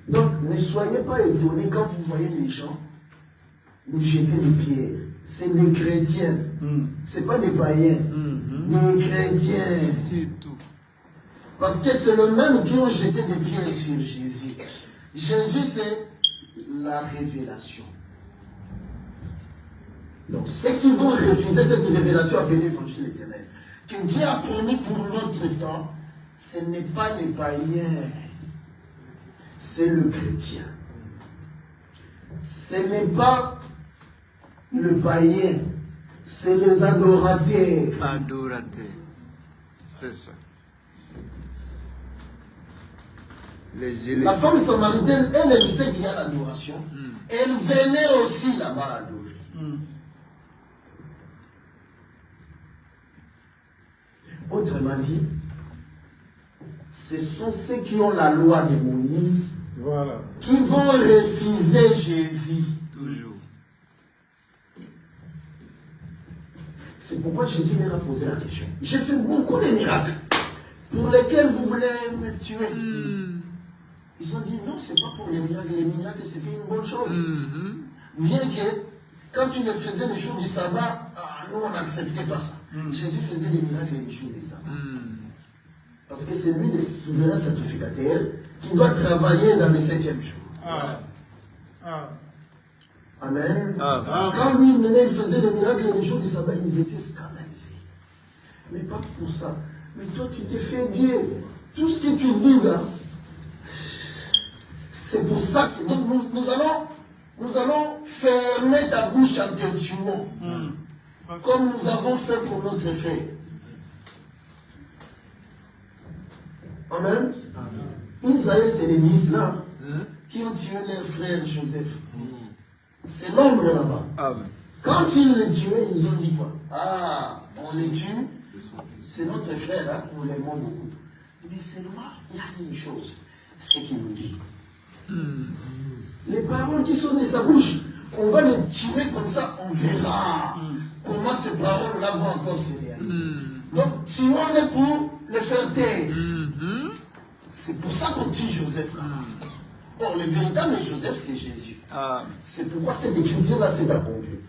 Donc, ne soyez pas étonnés quand vous voyez les gens nous jeter des pierres. C'est des chrétiens. Ce n'est pas des païens. Des chrétiens. C'est tout. Parce que c'est le même qui ont jeté des pierres sur Jésus. Jésus, c'est la révélation. Donc, ceux qui vont refuser cette révélation appelée l'évangile éternel, que Dieu a promis pour notre temps, ce n'est pas les païens, c'est le chrétien. Ce n'est pas le païen, c'est les adorateurs. Adorateur. C'est ça. La femme samaritaine, elle sait qu'il y a l'adoration. Elle venait aussi là-bas adorer. Autrement dit, ce sont ceux qui ont la loi de Moïse qui vont refuser Jésus. Toujours. C'est pourquoi Jésus leur a posé la question. J'ai fait beaucoup de miracles pour lesquels vous voulez me tuer. Ils ont dit non, c'est pas pour les miracles. Les miracles, c'était une bonne chose. Bien que quand tu ne faisais les jours du sabbat, nous on n'acceptait pas ça. Jésus faisait les miracles les jours du sabbat. Parce que c'est lui le souverain sacrificateur qui doit travailler dans le 7e jour. Amen. Quand lui menait, il faisait des miracles les jours du sabbat, ils étaient scandalisés. Mais pas pour ça. Mais toi, tu t'es fait dire. Tout ce que tu dis là, c'est pour ça que donc nous allons fermer ta bouche en te tuant. Comme nous avons fait pour notre frère. Amen. Israël, c'est les Miss-là qui ont tué leur frère Joseph. C'est l'ombre là-bas. Quand ils le tuaient, ils ont dit quoi? On les tue. C'est notre frère, hein, nous l'aimons beaucoup. Mais seulement, il y a une chose, c'est qu'il nous dit. Les paroles qui sont de sa bouche, on va les tuer comme ça, on verra comment ces paroles-là vont encore se réaliser. Donc, tuons-les pour les faire taire. C'est pour ça qu'on tue Joseph là. Or, le véritable Joseph, c'est Jésus. C'est pourquoi cette écriture-là s'est accomplie.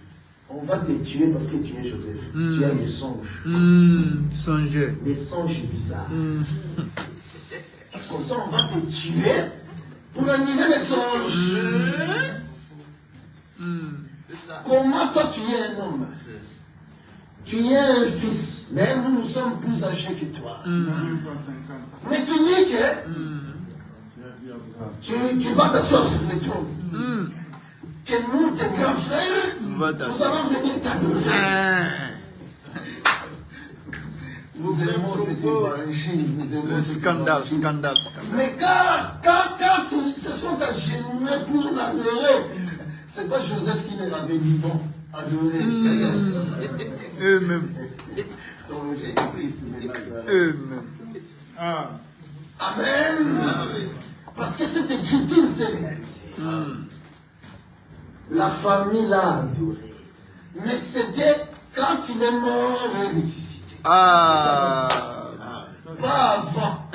On va te tuer parce que tu es Joseph. Tu as des songes. Des songes bizarres. Comme ça, on va te tuer pour annuler les songes. Comment toi, tu es un homme? Tu es un fils. Mais nous sommes plus âgés que toi. Mais tu dis que tu vas t'asseoir sur le trône. Que nous, tes grands frères, nous allons venir t'adorer. Nous aimons cet évangile. Scandale. Mais quand ils se sont agenouillés pour l'adorer, c'est pas Joseph qui leur avait dit bon, adorer. Eux-mêmes. Amen. Parce que cette écriture s'est réalisée. La famille l'a adoré. Mais c'était quand il est mort et ressuscité. Pas avant.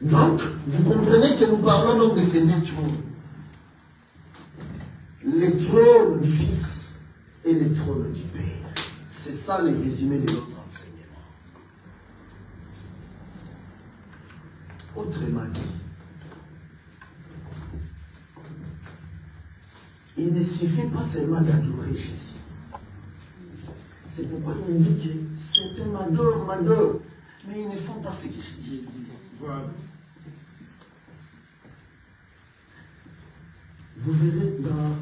Donc, vous comprenez que nous parlons donc de ces deux trônes. Le trône du Fils et le trône du Père. C'est ça le résumé de notre enseignement. Autrement dit, il ne suffit pas seulement d'adorer Jésus. C'est pourquoi il nous dit que certains m'adorent, mais ils ne font pas ce que je dis. Voilà. Vous verrez dans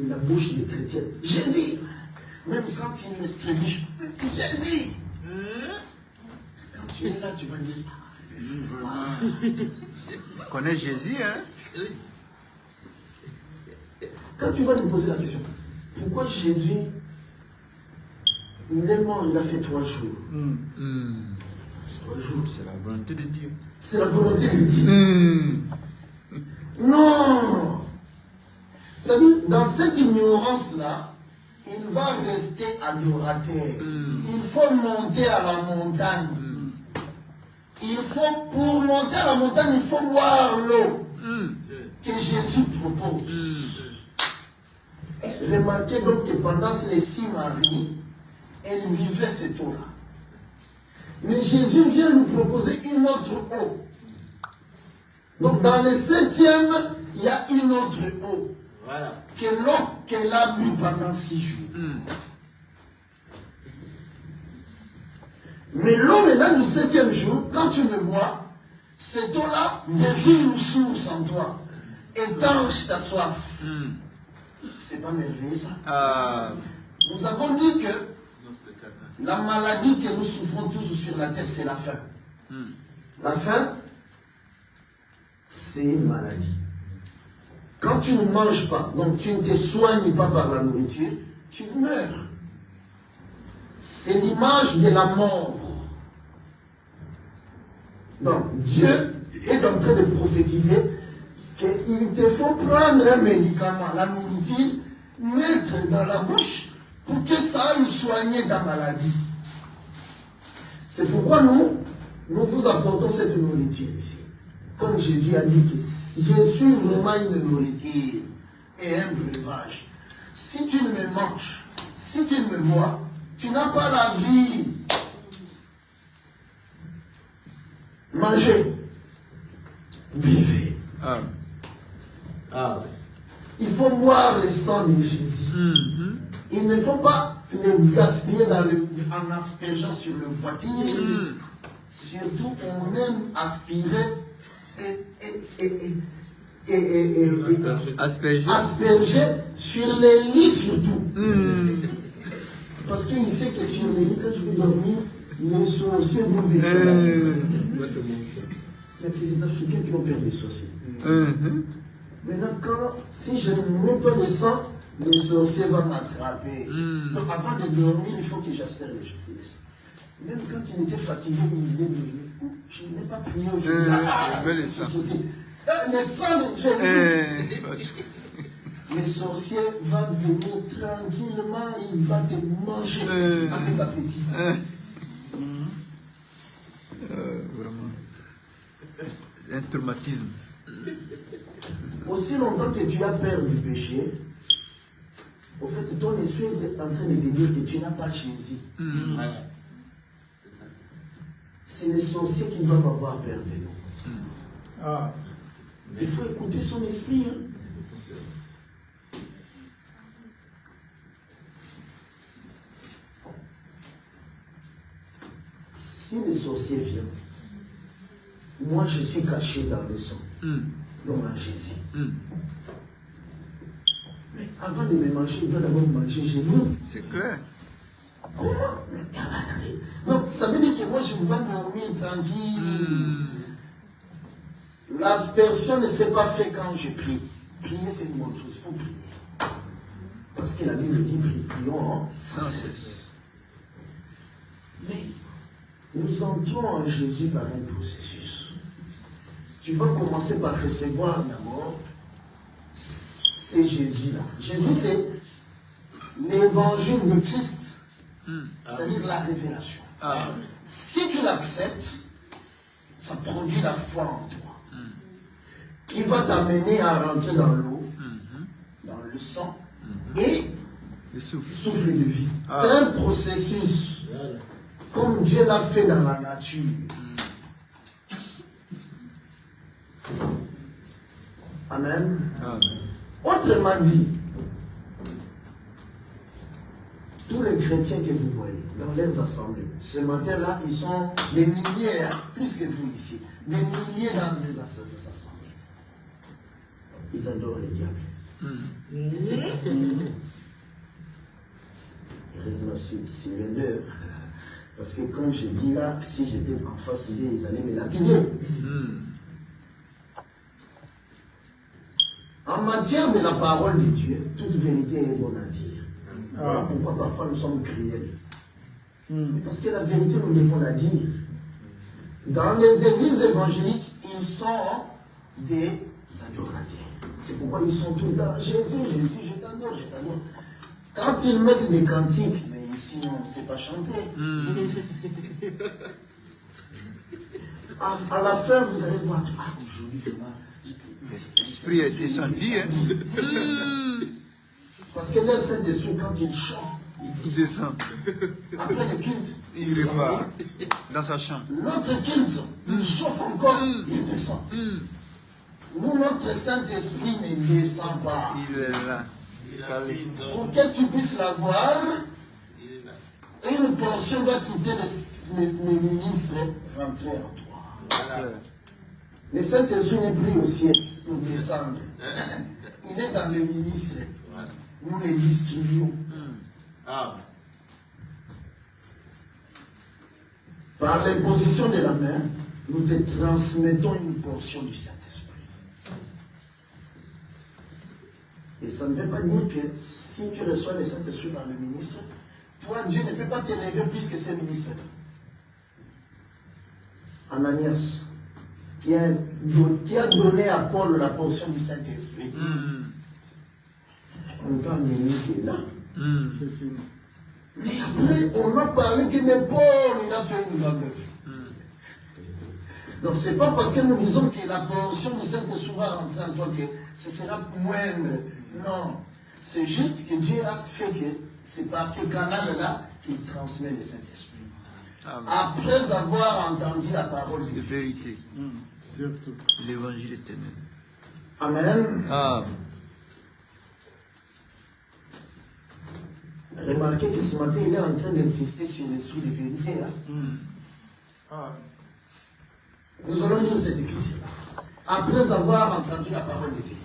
la bouche des chrétiens, Jésus, même quand il me trébuche, Jésus. Quand tu es là, tu vas dire, Tu connais Jésus, hein? Quand tu vas lui poser la question, pourquoi Jésus, il est mort, il a fait 3 jours. 3 jours. C'est la volonté de Dieu. C'est la volonté de Dieu. Non. C'est-à-dire, dans cette ignorance-là, il va rester adorateur. Il faut monter à la montagne. Pour monter à la montagne, il faut boire l'eau que Jésus propose. Remarquez donc que pendant les 6 maris, elle vivait cette eau-là. Mais Jésus vient nous proposer une autre eau. Donc dans le 7e, il y a une autre eau. Voilà. Que l'eau qu'elle a bu pendant 6 jours. Mais l'eau maintenant du 7e jour, quand tu le bois, cette eau-là devient une source en toi. Étanche ta soif. C'est pas merveilleux ça? Nous avons dit que la maladie que nous souffrons tous sur la terre, c'est la faim. La faim, c'est une maladie. Quand tu ne manges pas, donc tu ne te soignes pas par la nourriture, tu meurs. C'est l'image de la mort. Donc Dieu est en train de prophétiser qu'il te faut prendre un médicament, la nourriture, mettre dans la bouche pour que ça aille soigner ta maladie. C'est pourquoi nous vous apportons cette nourriture ici. Comme Jésus a dit que je suis vraiment une nourriture et un breuvage. Si tu ne me manges, si tu ne me bois, tu n'as pas la vie. Mangez, buvez. Il faut boire le sang de Jésus. Il ne faut pas le gaspiller en aspergeant sur le voiture. Surtout, on aime aspirer asperger sur les lits surtout. Parce qu'il sait que sur les lits, quand je vais dormir, les sorciers vont venir. Il y a que les Africains qui ont peur des sorciers. Maintenant, si je ne mets pas le sang, les sorciers vont m'attraper. Donc avant de dormir, il faut que j'aspère les choses. Même quand il était fatigué, il disait, je n'ai pas prié aujourd'hui. Le sang, les sorciers vont venir tranquillement, il va te manger avec appétit. Vraiment. C'est un traumatisme. Aussi longtemps que tu as peur du péché, au fait, ton esprit est en train de te dire que tu n'as pas Jésus. C'est les sorciers qui doivent avoir peur de nous. Il faut écouter son esprit. Si les sorciers viennent, moi je suis caché dans le sang, donc en Jésus. Mais avant de me manger, il doit d'abord manger Jésus. C'est clair. Comment? Donc ça veut dire que moi je vais dormir tranquille. L'aspersion ne s'est pas fait quand je prie. Prier c'est une bonne chose, il faut prier. Parce que la Bible dit prions sans cesse. Mais nous entrons en Jésus par un processus. Tu vas commencer par recevoir d'abord c'est Jésus-là. Jésus, c'est l'évangile de Christ, c'est-à-dire la révélation. Si tu l'acceptes, ça produit la foi en toi, qui va t'amener à rentrer dans l'eau, dans le sang, et Le souffle. souffle de vie. C'est un processus, comme Dieu l'a fait dans la nature. Amen. Autrement dit, tous les chrétiens que vous voyez dans les assemblées, ce matin-là, ils sont des milliers, plus que vous ici, des milliers dans ces assemblées. Ils adorent le diable. Heureusement, c'est l'honneur. Parce que comme je dis là, si j'étais en face d'eux, ils allaient me lapider. En matière de la parole de Dieu, toute vérité est bonne à dire. Voilà pourquoi parfois nous sommes cruels. Parce que la vérité, nous devons la dire. Dans les églises évangéliques, ils sont des adorateurs. C'est pourquoi ils sont tout le temps Jésus, Jésus, je t'adore, je t'adore. Quand ils mettent des cantiques, mais ici on ne sait pas chanter. À la fin, vous allez voir, aujourd'hui, vraiment. L'esprit est descendu. Parce que le Saint-Esprit, quand il chauffe, Il descend. après le culte, Il repart dans sa chambre. notre culte, il chauffe encore, il descend. Nous, notre Saint-Esprit ne descend pas. Il est là. Calé. Pour que tu puisses l'avoir, une portion doit quitter les ministres rentrer en toi. Le Saint-Esprit n'est plus au ciel pour descendre. Il est dans le ministre. Nous les distribuons. Amen. Par l'imposition de la main, nous te transmettons une portion du Saint-Esprit. Et ça ne veut pas dire que si tu reçois le Saint-Esprit par le ministre, toi, Dieu ne peut pas t'élever plus que ces ministres. Ananias, qui a donné à Paul la portion du Saint-Esprit, on parle de lui qui est là. C'est fini. Mais après, on a parlé que même Paul, il a fait une grande œuvre. Donc, ce n'est pas parce que nous disons que la portion du Saint-Esprit va rentrer en toi que ce sera moindre. Non. C'est juste que Dieu a fait que c'est par ces canaux-là qu'il transmet le Saint-Esprit. Après avoir entendu la parole De vérité. Surtout. L'évangile éternel. Amen. Amen. Remarquez que ce matin, il est en train d'insister sur l'esprit de vérité. Ah. Nous allons lire cette écriture. Après avoir entendu la parole de vérité.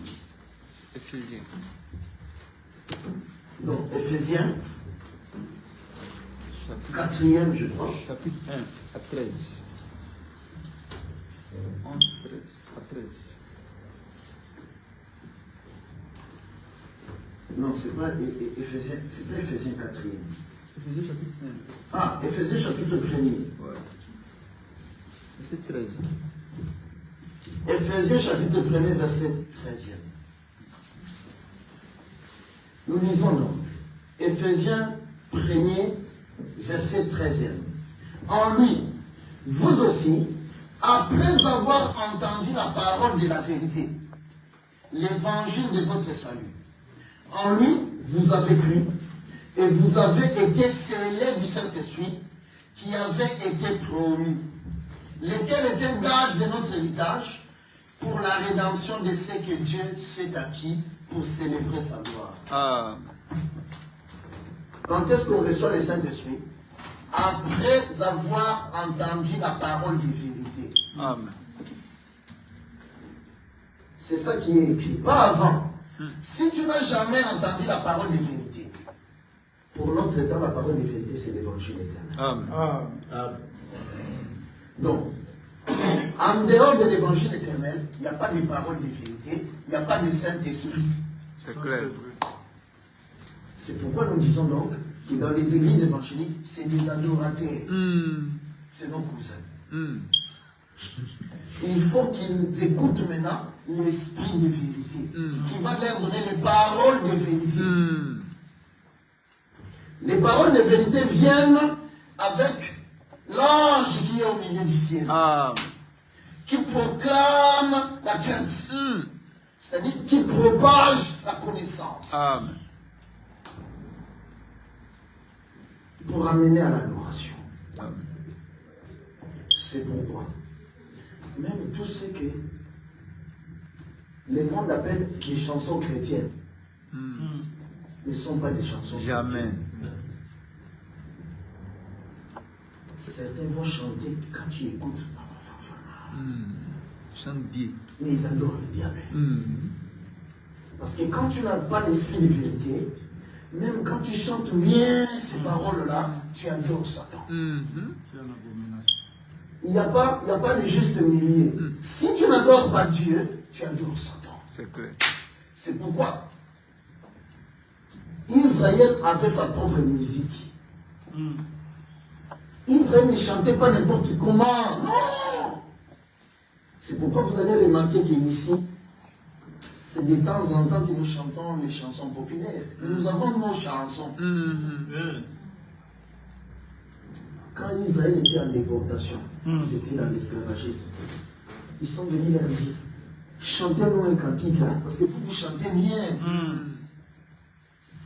Éphésiens. Donc, Éphésiens, 4e, je crois. Chapitre 1 à 13. 11, 13 à 13. Non, c'est pas Éphésiens, c'est pas Éphésiens 4e. Éphésiens chapitre 1. Ah, Éphésiens chapitre 1er. Ouais. Verset 13. Éphésiens chapitre 1er, verset 13e. Nous lisons donc. Éphésiens 1er, verset 13e. En lui, vous aussi, après avoir entendu la parole de la vérité, l'évangile de votre salut, en lui, vous avez cru et vous avez été scellés du Saint-Esprit qui avait été promis, lequel est un gage de notre héritage pour la rédemption de ce que Dieu s'est acquis pour célébrer sa gloire. Amen. Quand est-ce qu'on reçoit le Saint-Esprit? Après avoir entendu la parole de vérité. Amen. C'est ça qui est écrit, pas avant. Si tu n'as jamais entendu la parole de vérité, pour notre temps, la parole de vérité, c'est l'évangile éternel. Amen. Ah. Amen. Donc, en dehors de l'évangile éternel, il n'y a pas de parole de vérité, il n'y a pas de Saint-Esprit. C'est clair. C'est pourquoi nous disons donc que dans les églises évangéliques, c'est des adorateurs. C'est nos cousins. Il faut qu'ils écoutent maintenant l'esprit de vérité, qui va leur donner les paroles de vérité. Les paroles de vérité viennent avec l'ange qui est au milieu du ciel, Amen. qui proclame la crainte, c'est-à-dire qui propage la connaissance, Amen. pour amener à l'adoration. Amen. C'est pourquoi même tout ce que le monde appelle les chansons chrétiennes ne sont pas des chansons Jamais. chrétiennes. Certains vont chanter quand tu écoutes. Chante Dieu. Mais ils adorent le diable. Parce que quand tu n'as pas l'esprit de vérité, même quand tu chantes bien ces paroles-là, tu adores Satan. C'est une abomination. Il n'y a pas le juste milieu. Si tu n'adores pas Dieu, tu adores Satan. C'est clair. C'est pourquoi Israël avait sa propre musique. Israël ne chantait pas n'importe comment. Non. C'est pourquoi vous allez remarquer qu'ici, c'est de temps en temps que nous chantons les chansons populaires. Nous avons nos chansons. Quand Israël était en déportation, ils étaient dans l'esclavagisme. Ils sont venus leur dire, chantez-nous un cantique là, parce que vous chantez bien.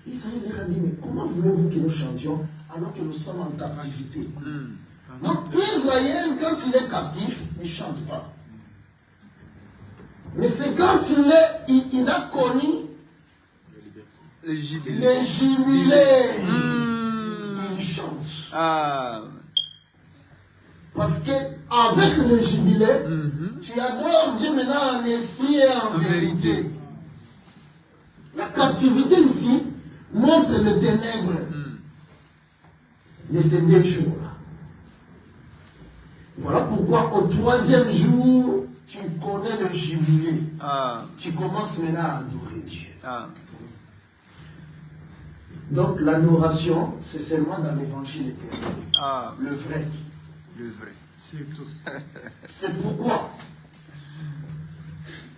Israël leur a dit, mais comment voulez-vous que nous chantions alors que nous sommes en captivité? Donc Israël, quand il est captif, il ne chante pas. Mais c'est quand il a connu Les jubilés. les jubilés, il chante. Amen. Parce qu'avec le jubilé, tu adores Dieu maintenant en esprit et en vérité. La captivité ici montre les ténèbres. de ces 2 jours-là. Voilà pourquoi au 3e jour, tu connais le jubilé. Tu commences maintenant à adorer Dieu. Donc l'adoration, c'est seulement dans l'évangile éternel. Le vrai. Le vrai. C'est tout. C'est pourquoi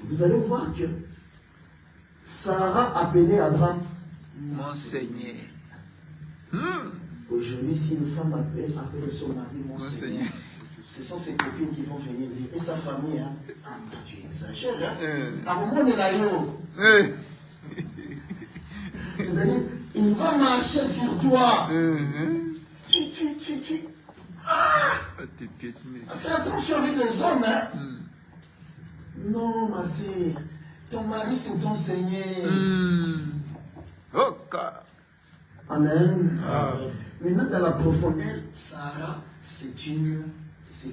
vous allez voir que Sarah appelait Abraham Mon Seigneur. Aujourd'hui, si une femme appelle son mari mon Seigneur, Seigneur. ce sont ses copines qui vont venir dire, et sa famille, hein, toi tu exagères, hein? À un moment de la yo. C'est-à-dire, il va marcher sur toi. T'es piétiné. Fais attention avec les hommes, hein. Non, ma sœur, ton mari c'est ton Seigneur. Amen. Maintenant, dans la profondeur, Sarah, c'est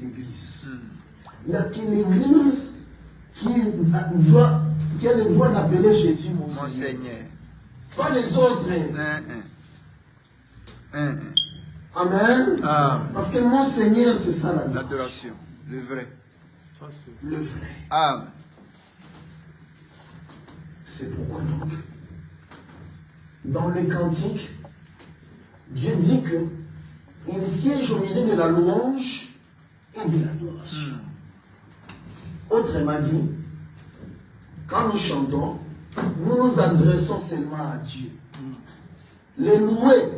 l'église. Il n'y a que l'église qui a le droit d'appeler Jésus mon Seigneur. Pas les autres. Amen. Parce que mon Seigneur, c'est ça l'adoration. Le vrai. Ça, c'est le vrai. C'est pourquoi donc, dans les cantiques, Dieu dit que il siège au milieu de la louange et de l'adoration. Autrement dit, quand nous chantons, nous nous adressons seulement à Dieu. Le louer,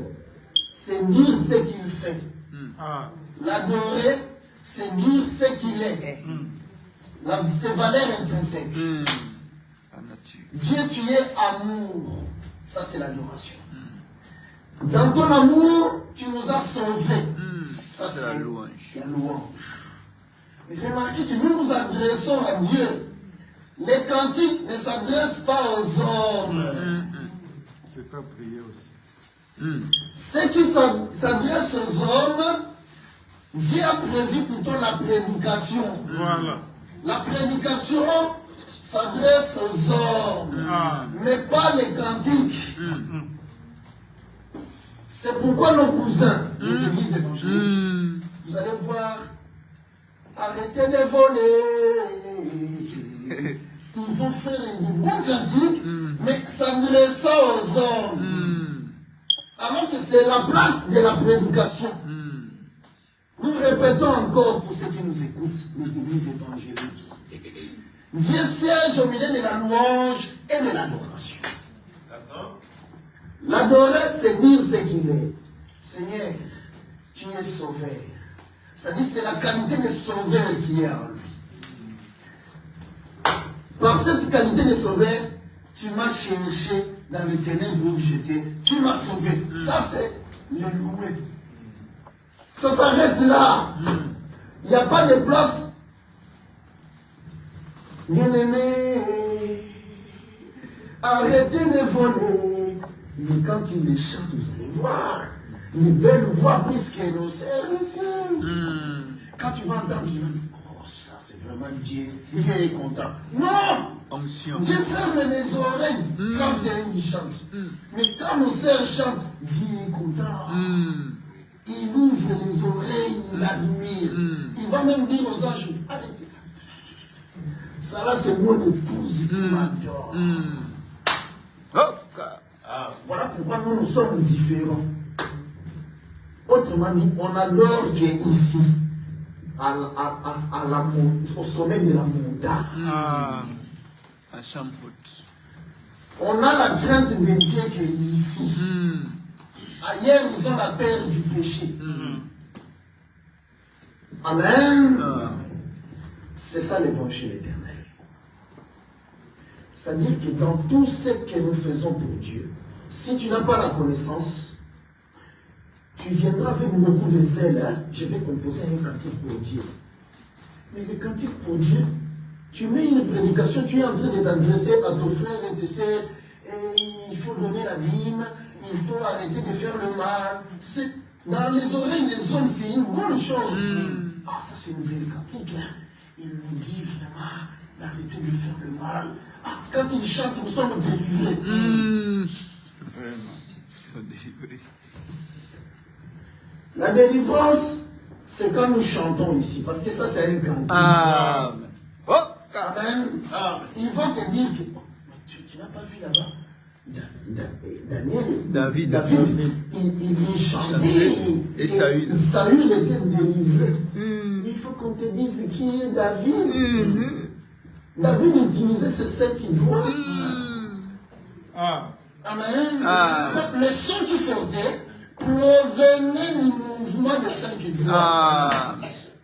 c'est dire ce qu'il fait. L'adorer, c'est dire ce qu'il est. Ses valeurs intrinsèques. Dieu, tu es amour. Ça, c'est l'adoration. Dans ton amour, tu nous as sauvés. Ça, c'est la louange. Mais remarquez que nous nous adressons à Dieu. Les cantiques ne s'adressent pas aux hommes. c'est pas prier aussi. Ceux qui s'adressent aux hommes, Dieu a prévu plutôt la prédication. Voilà. La prédication s'adresse aux hommes, mais pas les cantiques. C'est pourquoi nos cousins, les églises évangéliques, vous allez voir, arrêtez de voler. Ils vont faire des bons cantiques, mais s'adressant aux hommes. Alors que c'est la place de la prédication. Nous répétons encore pour ceux qui nous écoutent, les églises évangéliques. Dieu siège au milieu de la louange et de l'adoration. D'accord? L'adorer, c'est dire ce qu'il est. Seigneur, tu es sauveur. C'est-à-dire c'est la qualité de sauveur qui est en lui. Par cette qualité de sauveur, tu m'as cherché dans les ténèbres où j'étais. Tu m'as sauvé. Ça, c'est le louer. Ça s'arrête là. Il n'y a pas de place. Bien-aimé, arrêtez de voler. Mais quand il les chante, vous allez voir. Une belle voix plus que nos sœurs aussi. Quand tu vas entendre, tu vas dire, oh, ça c'est vraiment Dieu. Dieu est content. Non! Onction. Dieu ferme les oreilles quand il chante. Mais quand nos sœurs chantent, Dieu est content. Il ouvre les oreilles, il admire. Il va même dire aux anges, arrêtez. Ça là, c'est mon épouse qui m'adore. Voilà pourquoi nous sommes différents. Autrement dit, on adore Dieu ici, au sommet de la montagne. À Champout. On a la crainte de Dieu qui est ici. Ailleurs, ils ont la peur du péché. Amen. C'est ça l'évangile éternel. C'est-à-dire que dans tout ce que nous faisons pour Dieu, si tu n'as pas la connaissance, tu viendras avec beaucoup de zèle. Hein? Je vais composer un cantique pour Dieu. Mais le cantique pour Dieu, tu mets une prédication, tu es en train de t'adresser à ton frère et tes sœurs, et il faut donner la dîme, il faut arrêter de faire le mal. Dans les oreilles des hommes, c'est une bonne chose. Ah, ça c'est une belle cantique. Hein? Il nous dit vraiment d'arrêter de faire le mal. Ah, quand il chante, nous sommes délivrés. Vraiment, ils sont délivrés. La délivrance, c'est quand nous chantons ici, parce que ça, c'est un cantique. Amen. Oh, Amen. Ils vont te dire que tu n'as pas vu là-bas. David, il chantait. Et Saül. Saül était délivré. Il faut qu'on te dise qui est David. David utilisait ces 5 doigts. Amen. Donc, le son qui sortait provenait du mouvement des 5 doigts.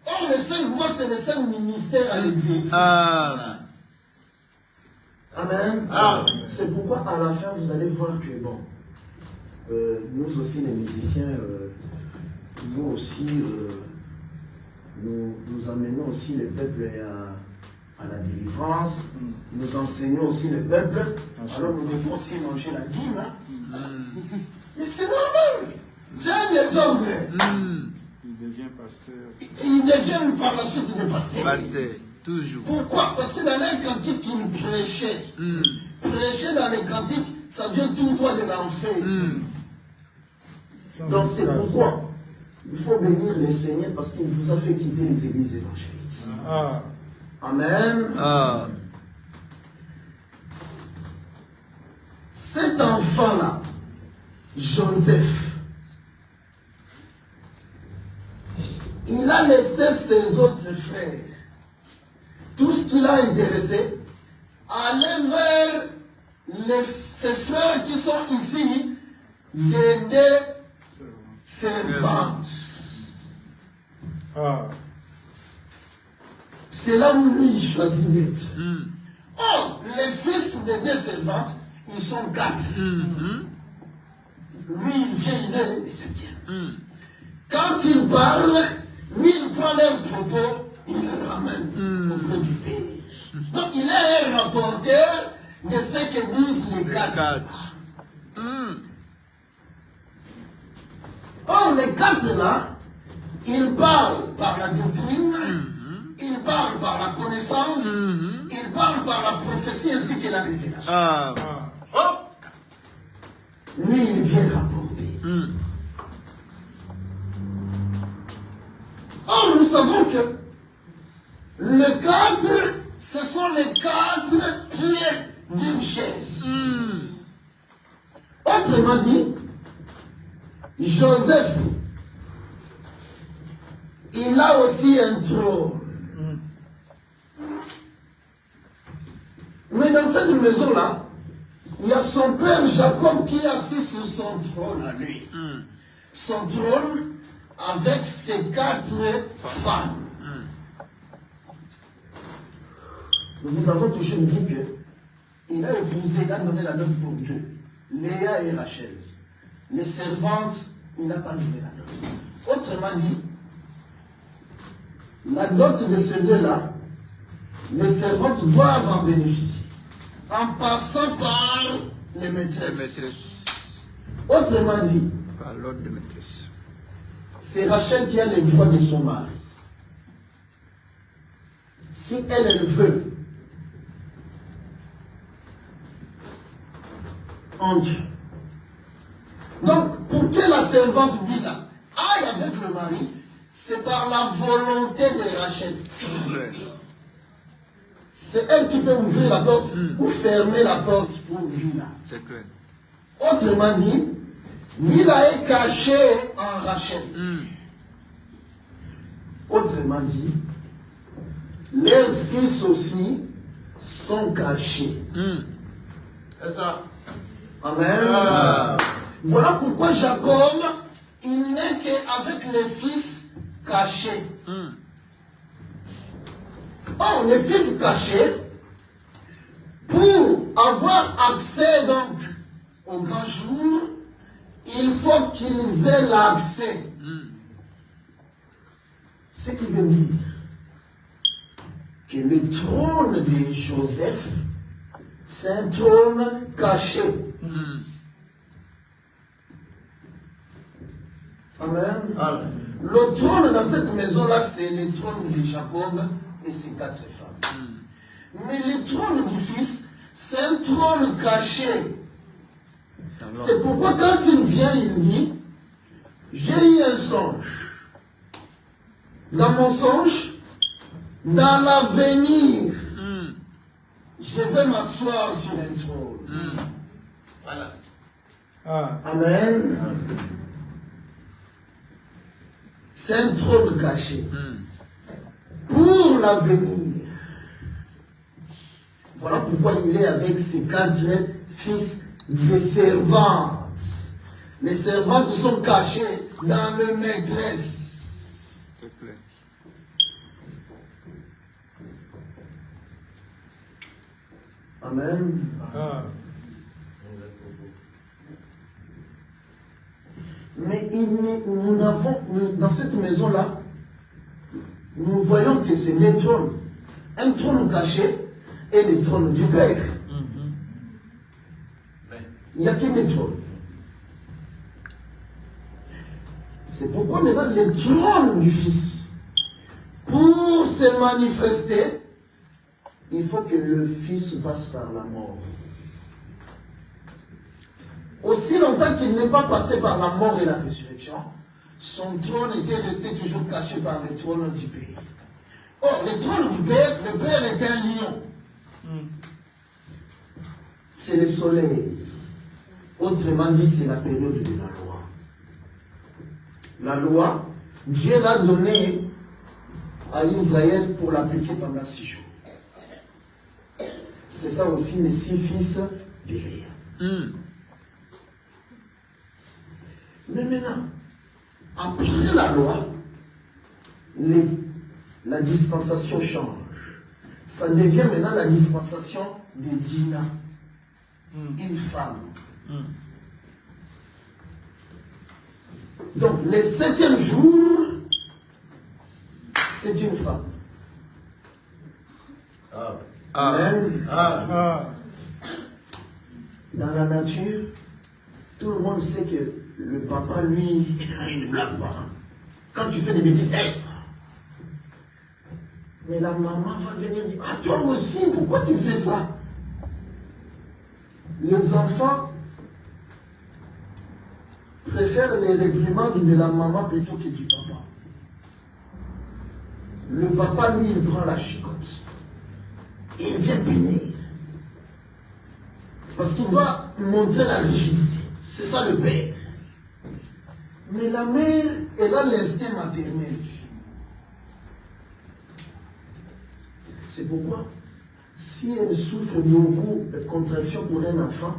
Or, les 5 doigts, c'est les 5 ministères à l'exercice. Amen. C'est pourquoi à la fin, vous allez voir que, bon, nous aussi, les musiciens, nous aussi, nous amenons aussi les peuples à la délivrance. Nous enseignons aussi les peuples. Alors, nous devons aussi manger la dîme. Mais c'est normal. C'est un désordre. Il devient pasteur. Il devient par la suite des pasteurs. Pasteur, toujours. Pourquoi? Parce que dans un cantique qu'il prêchait, prêcher dans les cantiques, ça vient tout droit de l'enfer. Donc c'est pourquoi il faut bénir le Seigneur parce qu'il vous a fait quitter les églises évangéliques. Amen. Cet enfant-là, Joseph, il a laissé ses autres frères. Tout ce qui l'a intéressé, aller vers ses frères qui sont ici, d'aider servantes. C'est là où lui il choisit d'être. Oh, les fils des 2 servantes, ils sont 4. Lui, il vient, il est le 5e. Quand il parle, lui, il prend un propos, il le ramène auprès du Père. Donc, il est un rapporteur de ce que disent les 4. Or, les 4 là, ils parlent par la doctrine, ils parlent par la connaissance, ils parlent par la prophétie ainsi que la révélation. Lui, il vient rapporter. Or, nous savons que les 4, ce sont les 4 pieds d'une chaise. Autrement dit, Joseph, il a aussi un trône. Mais dans cette maison-là, il y a son père Jacob qui est assis sur son trône à lui. Son trône avec ses 4 femmes. Nous avons toujours dit que il a épousé, il a donné la dot pour 2. Léa et Rachel. Les servantes, il n'a pas donné la dot. Autrement dit, la dot de ces 2-là, les servantes doivent en bénéficier. En passant par les maîtresses. Autrement dit, par l'ordre de maîtresse. C'est Rachel qui a les droits de son mari. Si elle le veut, en Dieu. Donc, pour que la servante Bila aille avec le mari, c'est par la volonté de Rachel. C'est elle qui peut ouvrir la porte ou fermer la porte pour Bila. C'est clair. Autrement dit, Bila est cachée en Rachel. Autrement dit, leurs fils aussi sont cachés. C'est ça. Amen. Voilà pourquoi Jacob, il n'est qu'avec les fils cachés. Or, les fils cachés, pour avoir accès donc au grand jour, il faut qu'ils aient l'accès. Ce qui veut dire que le trône de Joseph, c'est un trône caché. Amen. Le trône dans cette maison-là, c'est le trône de Jacob et ses 4 femmes. Mais le trône du Fils, c'est un trône caché. C'est pourquoi quand il vient, il dit, j'ai eu un songe. Dans mon songe, dans l'avenir, je vais m'asseoir sur un trône. Voilà. Amen. C'est un trône caché. Pour l'avenir. Voilà pourquoi il est avec ses 4 fils de servantes. Les servantes sont cachées dans le maîtresse. C'est clair. Amen. Mais nous n'avons, dans cette maison-là, nous voyons que c'est des trônes. Un trône caché et le trône du Père. Il n'y a que des trônes. C'est pourquoi maintenant le trône du Fils, pour se manifester, il faut que le Fils passe par la mort. Aussi longtemps qu'il n'est pas passé par la mort et la résurrection, son trône était resté toujours caché par le trône du Père. Or, le trône du Père, le Père est un lion. C'est le soleil. Autrement dit, c'est la période de la loi. La loi, Dieu l'a donnée à Israël pour l'appliquer pendant 6 jours. C'est ça aussi les 6 fils de Léa. Mais maintenant, après la loi, la dispensation change. Ça devient maintenant la dispensation de Dina, une femme. Donc, le 7e jour, c'est une femme. Amen. Dans la nature, tout le monde sait que le papa, lui, il ne blague pas. Quand tu fais des bêtises, hey! Mais la maman va venir dire, ah, toi aussi, pourquoi tu fais ça? Les enfants préfèrent les réprimandes de la maman plutôt que du papa. Le papa, lui, il prend la chicotte. Il vient punir. Parce qu'il doit montrer la rigidité. C'est ça le père. Mais la mère, elle a l'instinct maternel. C'est pourquoi, si elle souffre beaucoup de contraction pour un enfant,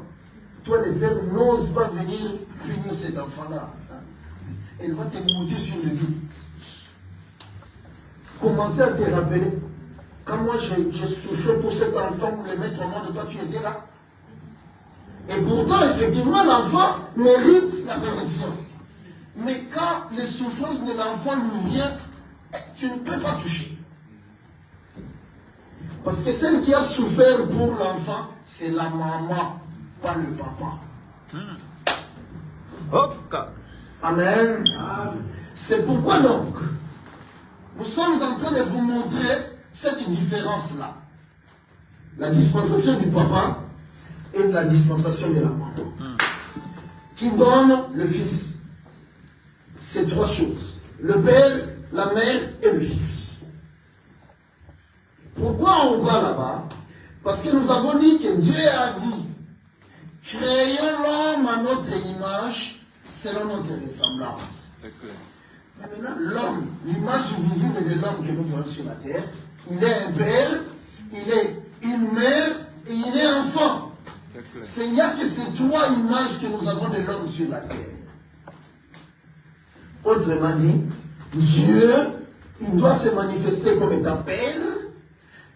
toi, le père, n'ose pas venir punir cet enfant-là. Elle va te monter sur le dos. Commencez à te rappeler. Quand moi, j'ai souffert pour cet enfant, pour le mettre au monde, toi, tu étais là. Et pourtant, effectivement, l'enfant mérite la correction. Mais quand les souffrances de l'enfant lui viennent, tu ne peux pas toucher. Parce que celle qui a souffert pour l'enfant, c'est la maman, pas le papa. Ok. Amen. C'est pourquoi donc, nous sommes en train de vous montrer cette différence-là. La dispensation du papa et la dispensation de la maman. Qui donne le fils. C'est 3 choses. Le père, la mère et le fils. Pourquoi on va là-bas? Parce que nous avons dit que Dieu a dit, créons l'homme à notre image, selon notre ressemblance. C'est clair. Mais maintenant, l'homme, l'image visible de l'homme que nous voyons sur la terre, il est un père, il est une mère et il est enfant. Il n'y a que ces 3 images que nous avons de l'homme sur la terre. Autrement dit, Dieu, il doit se manifester comme étant père,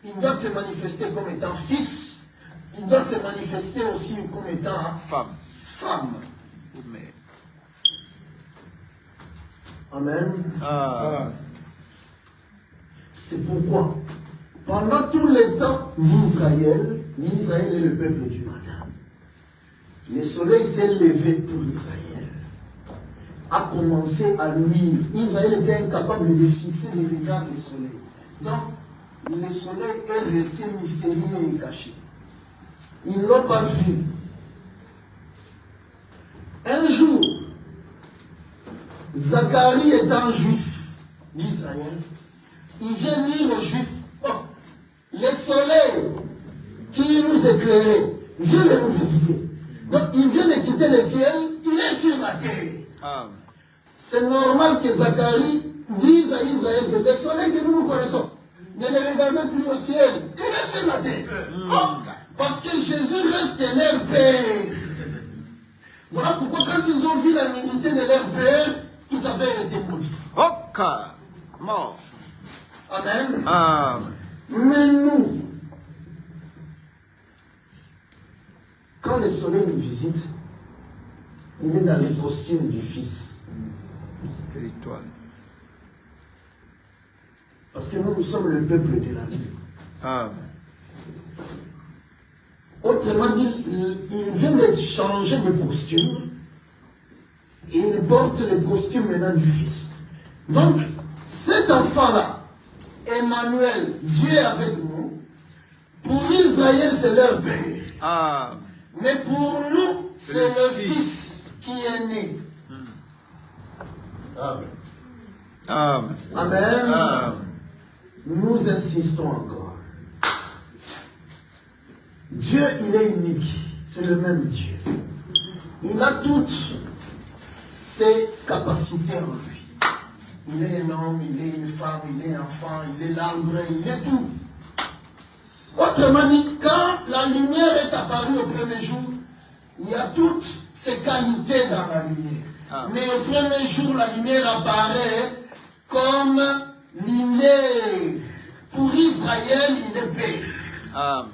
il doit se manifester comme étant fils, il doit se manifester aussi comme étant femme. Ou mère. Amen. C'est pourquoi, pendant tout le temps d'Israël, l'Israël est le peuple du matin. Le soleil s'est levé pour Israël, a commencé à luire. Israël était incapable de fixer les regards du soleil. Donc, le soleil est resté mystérieux et caché. Ils ne l'ont pas vu. Un jour, Zacharie étant juif d'Israël, il vient dire aux Juifs, oh, le soleil qui nous éclairait vient de nous visiter. Donc il vient de quitter le ciel, il est sur la terre. Amen. C'est normal que Zacharie dise à Israël que le soleil que nous connaissons, ne le regardez plus au ciel, il est sur la terre. Oh, parce que Jésus reste leur Père. Voilà pourquoi quand ils ont vu la nudité de leur Père, ils avaient été maudits. Ok. Mort. Amen. Amen. Mais nous, quand le soleil nous visite, il est dans le costume du Fils. L'étoile. Parce que nous sommes le peuple de la vie. Amen. Autrement dit, il vient de changer de costume. Et il porte le costume maintenant du Fils. Donc, cet enfant-là, Emmanuel, Dieu est avec nous, pour Israël, c'est leur Père. Amen. Mais pour nous, c'est le Fils qui est né. Amen. Amen. Amen. Amen. Nous insistons encore. Dieu, il est unique. C'est le même Dieu. Il a toutes ses capacités en lui. Il est un homme, il est une femme, il est un enfant, il est l'arbre, il est tout. Autrement dit, quand la lumière est apparue au premier jour, il y a toutes ses qualités dans la lumière. Ah. Mais au premier jour, la lumière apparaît comme lumière. Pour Israël, il est Père. Amen.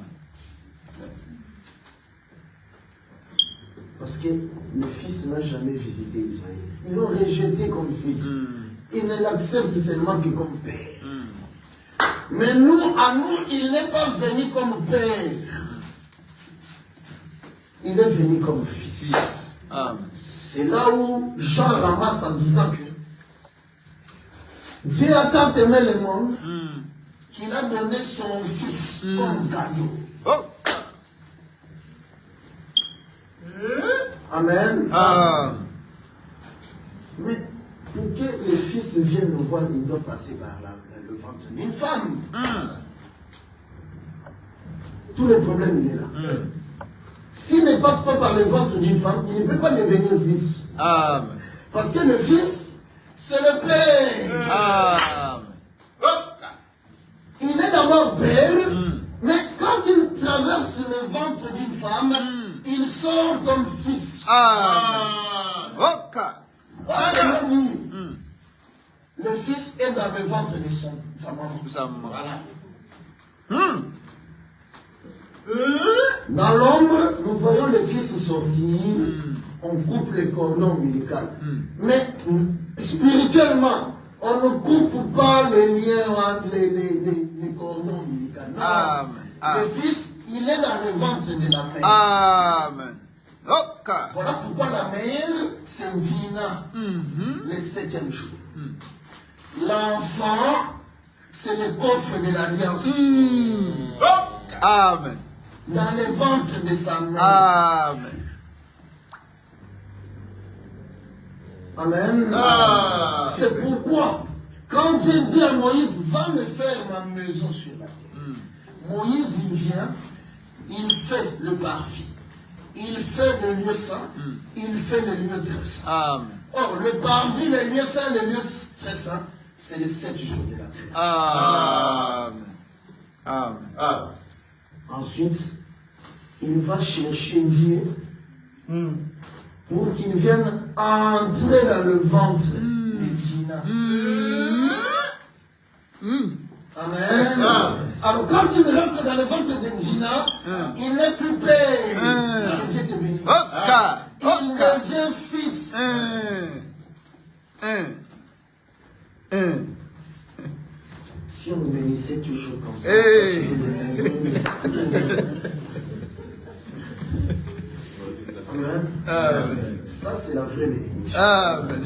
Parce que le Fils n'a jamais visité Israël. Ils l'ont rejeté comme Fils. Ils ne l'acceptent seulement que comme Père. Mais nous, à nous, il n'est pas venu comme Père. Il est venu comme Fils. Amen. C'est là où Jean ramasse en disant que Dieu a tant aimé le monde qu'il a donné son Fils comme cadeau. Oh. Amen. Amen. Mais pour que le Fils vienne nous voir, il doit passer par le ventre d'une femme. Tout le problème, il est là. S'il ne passe pas par le ventre d'une femme, il ne peut pas devenir Fils. Amen. Parce que le Fils, c'est le Père. Amen. Il est d'abord Père, mais quand il traverse le ventre d'une femme, il sort comme Fils. Amen. Ok. Autrement dit, le Fils est dans le ventre de sa maman. Nous sommes. Voilà. Dans l'ombre, nous voyons le Fils sortir, on coupe le cordon ombilical. Mais spirituellement, on ne coupe pas les liens entre les cordons ombilicaux. Amen. Le Fils, il est dans le ventre de la mère. Amen. Ok. Voilà pourquoi la mère, c'est Dina, le 7e jour. L'enfant, c'est le coffre de l'alliance. Amen. Dans le ventre de sa mère. Amen. Amen. Ah. C'est pourquoi, quand Dieu dit à Moïse, va me faire ma maison sur la terre. Moïse, il vient, il fait le parvis. Il fait le lieu saint, il fait le lieu très saint. Amen. Or, le parvis, le lieu saint, le lieu très saint, c'est les 7 jours de la terre. Amen. Amen. Ensuite, il va chercher Dieu pour qu'il vienne entrer dans le ventre de Dina. Amen. Alors, quand il rentre dans le ventre de Dina, il n'est plus père. Dieu te bénisse. Il devient fils. Si on nous bénissait toujours comme ça. Amen. Ça, c'est la vraie bénédiction. Amen.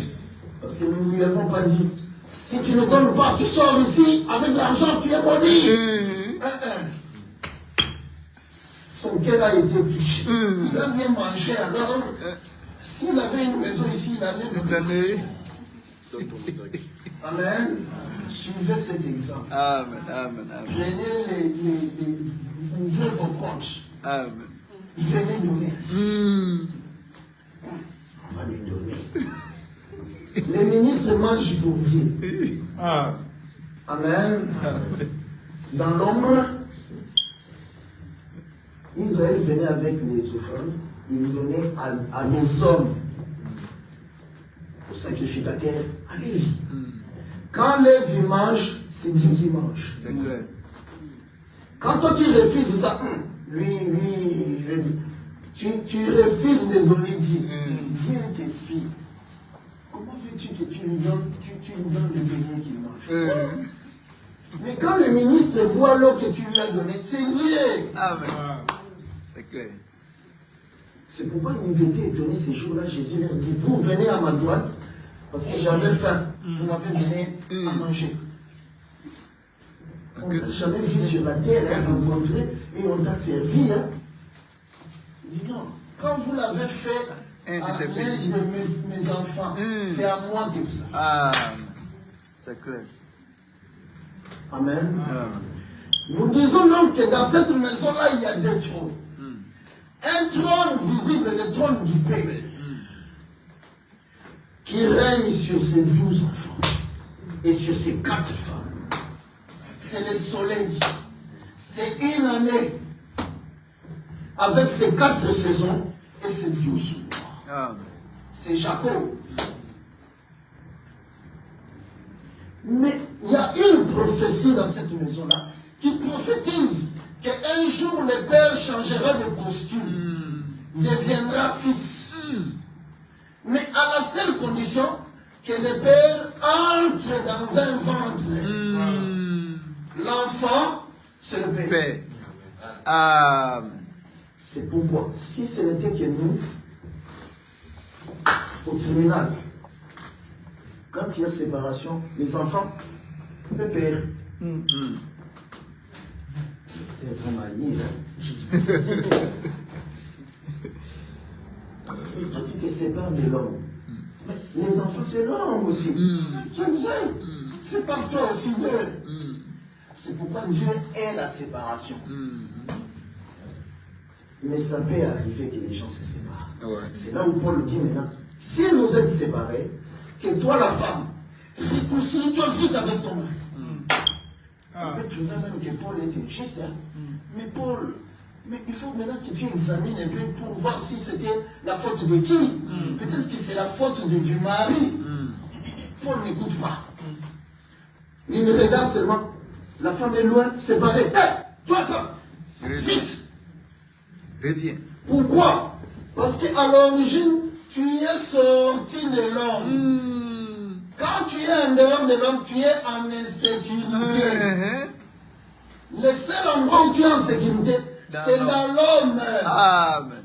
Parce que nous ne lui avons pas dit, si tu ne donnes pas, tu sors ici, avec l'argent, tu es maudit. Son cœur a été touché. Il a bien mangé, alors, s'il avait une maison ici, il allait le donner. Amen. Suivez cet exemple. Amen. Amen. Amen. Prenez ouvrez vos comptes. Amen. Venez donner. On va lui donner. Les ministres mangent pour Dieu. Amen. Dans l'ombre, Israël venait avec les offrandes. Il donnait à des hommes, aux sacrificateurs, à Lévi. Quand Lévi mange, c'est Dieu qui mange. C'est clair. Quand toi tu refuses ça, tu refuses de donner Dieu. Dieu est esprit. Comment veux-tu que tu lui donnes le béni qu'il mange? Mais quand le ministre voit l'eau que tu lui as donnée, c'est Dieu. Amen. C'est clair. C'est pourquoi ils étaient étonnés ces jours-là. Jésus leur dit, vous venez à ma droite, parce que j'avais faim. Vous m'avez donné à manger. On ne t'a jamais vu sur la terre, rencontré, et on t'a servi. Il dit non. Quand vous l'avez fait à l'un de mes enfants, c'est à moi que vous avez. Amen. C'est clair. Amen. Nous disons donc que dans cette maison-là, il y a deux trônes. Un trône visible, le trône du Père, qui règne sur ses 12 enfants et sur ses 4 femmes. C'est le soleil. C'est une année avec ses 4 saisons et ses 12 mois. C'est Jacob. Mais il y a une prophétie dans cette maison-là qui prophétise qu'un jour le Père changera de costume, deviendra fils. Mais à la seule condition que le Père entre dans un ventre. L'enfant, c'est le Père. Amen. C'est pourquoi, si ce n'était que nous, au tribunal, quand il y a séparation, les enfants, le Père. C'est vraiment maïr. Et toi, tu te sépares de l'homme. Mais les enfants, c'est l'homme aussi. Qu'ils aiment. C'est pas toi aussi d'eux. C'est pourquoi Dieu est la séparation. Mais ça peut arriver que les gens se séparent. C'est là où Paul dit maintenant, si vous êtes séparés, que toi la femme, réconcilie-toi vite avec ton mari. On peut trouver même que Paul était juste. Mais Paul, il faut maintenant que tu examines un peu pour voir si c'était la faute de qui. Peut-être que c'est la faute du mari. Paul n'écoute pas. Il me regarde seulement. La femme est loin, séparée. Hé, toi femme, vite. Reviens. Pourquoi? Parce qu'à l'origine, tu es sorti de l'homme. Quand tu es en dehors de l'homme, tu es en insécurité. Le seul endroit où tu es en sécurité, c'est dans l'homme. Amen.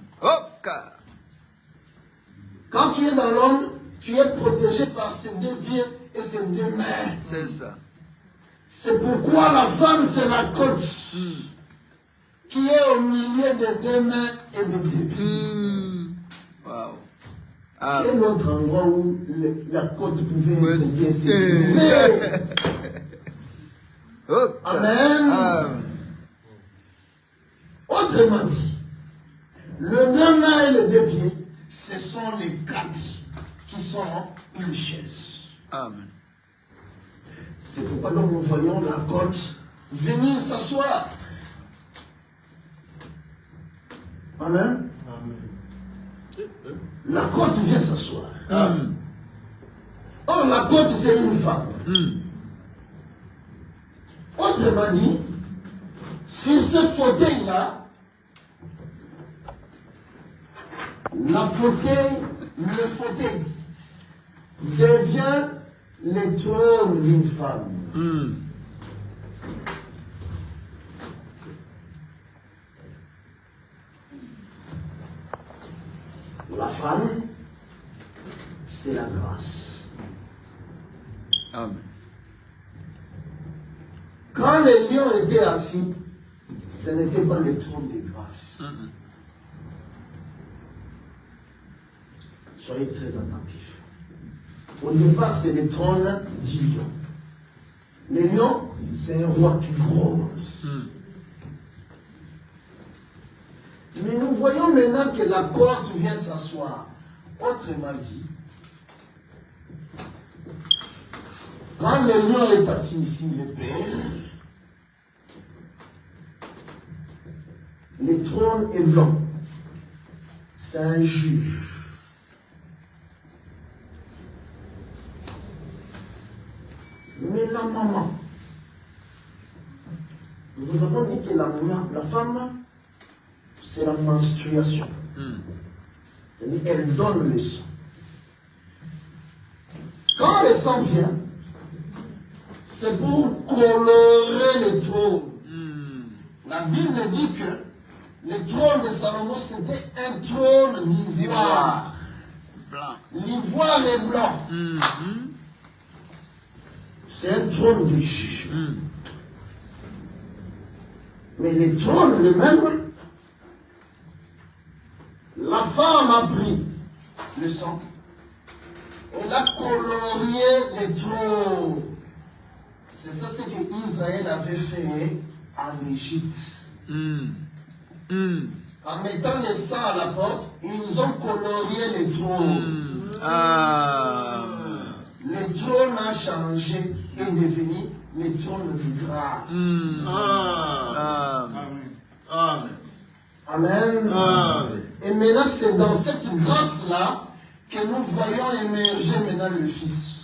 Quand tu es dans l'homme, tu es protégé par ses 2 pieds et ses 2 mains. C'est ça. C'est pourquoi la femme, c'est la côte qui est au milieu de 2 mains et de 2 pieds. Wow. Quel autre endroit où la côte pouvait être bien sécurisée? Amen. Autrement dit, le 2 mains et le 2 pieds, ce sont les 4 qui sont une chaise. Amen. C'est pourquoi donc nous voyons la côte venir s'asseoir. Amen. La côte vient s'asseoir. Or, la côte, c'est une femme. Autrement dit, sur ce fauteuil-là, le fauteuil devient le trône d'une femme. La femme, c'est la grâce. Amen. Quand les lions étaient assis, ce n'était pas le trône de grâce. Soyez très attentifs. Au départ, c'est le trône du lion. Le lion, c'est un roi qui grosse. Mais nous voyons maintenant que la porte vient s'asseoir. Autrement dit, quand le lion est assis ici, le père, le trône est blanc. C'est un juge. Mais la maman, nous avons dit que la femme, c'est la menstruation. C'est-à-dire qu'elle donne le sang. Quand le sang vient, c'est pour colorer le trône. La Bible dit que le trône de Salomon, c'était un trône d'ivoire. L'ivoire est blanc. C'est un trône de juge. Mais le trône lui-même, la femme a pris le sang et elle a colorié le trône. C'est ça ce que Israël avait fait en Égypte. En mettant le sang à la porte, ils ont colorié le trône. Le trône a changé et devenu le trône de grâce. Amen. Amen. Et maintenant, c'est dans cette grâce-là que nous voyons émerger maintenant le Fils.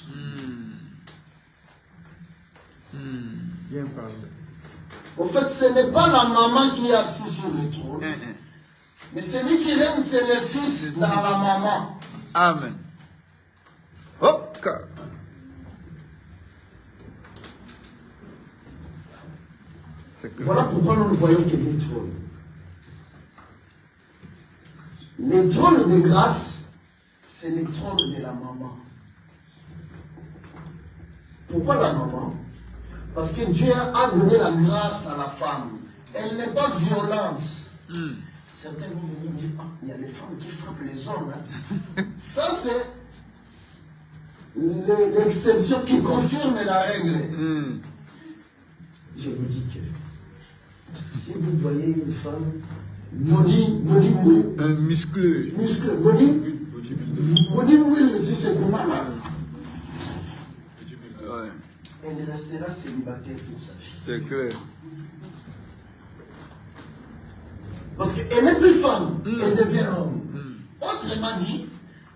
Bien parlé. En fait, ce n'est pas la maman qui est assise sur le trône. Mais celui qui règne, c'est le Fils dans la maman. Amen. Oh, voilà pourquoi nous ne voyons que des trônes. Les trônes de grâce, c'est les trônes de la maman. Pourquoi la maman? Parce que Dieu a donné la grâce à la femme. Elle n'est pas violente. Certains vont venir dire, ah, il y a des femmes qui frappent les hommes. Ça, c'est l'exception qui confirme la règle. Je vous dis que si vous voyez une femme body un muscleux. body will, si c'est comment là, elle restera célibataire toute sa vie. C'est clair. Parce qu'elle n'est plus femme, elle devient homme. Autrement dit,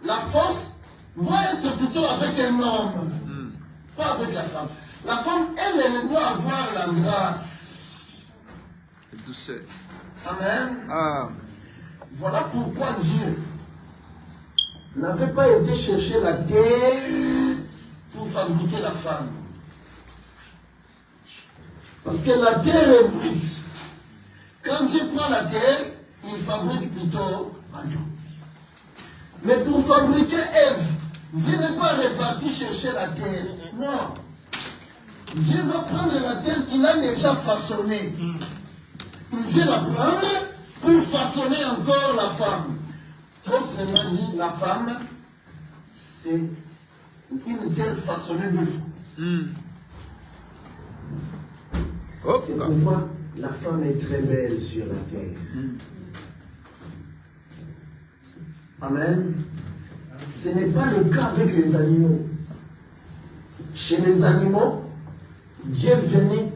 la force doit être plutôt avec un homme, pas avec la femme. La femme, elle doit avoir la grâce. Douceur. Amen. Voilà pourquoi Dieu n'avait pas été chercher la terre pour fabriquer la femme. Parce que la terre est brute. Quand Dieu prend la terre, il fabrique plutôt Adam. Mais pour fabriquer Ève, Dieu n'est pas reparti chercher la terre. Non. Dieu va prendre la terre qu'il a déjà façonnée. Il vient la prendre pour façonner encore la femme. Autrement dit, la femme, c'est une terre façonnée de vous. C'est pourquoi la femme est très belle sur la terre. Amen. Ce n'est pas le cas avec les animaux. Chez les animaux, Dieu venait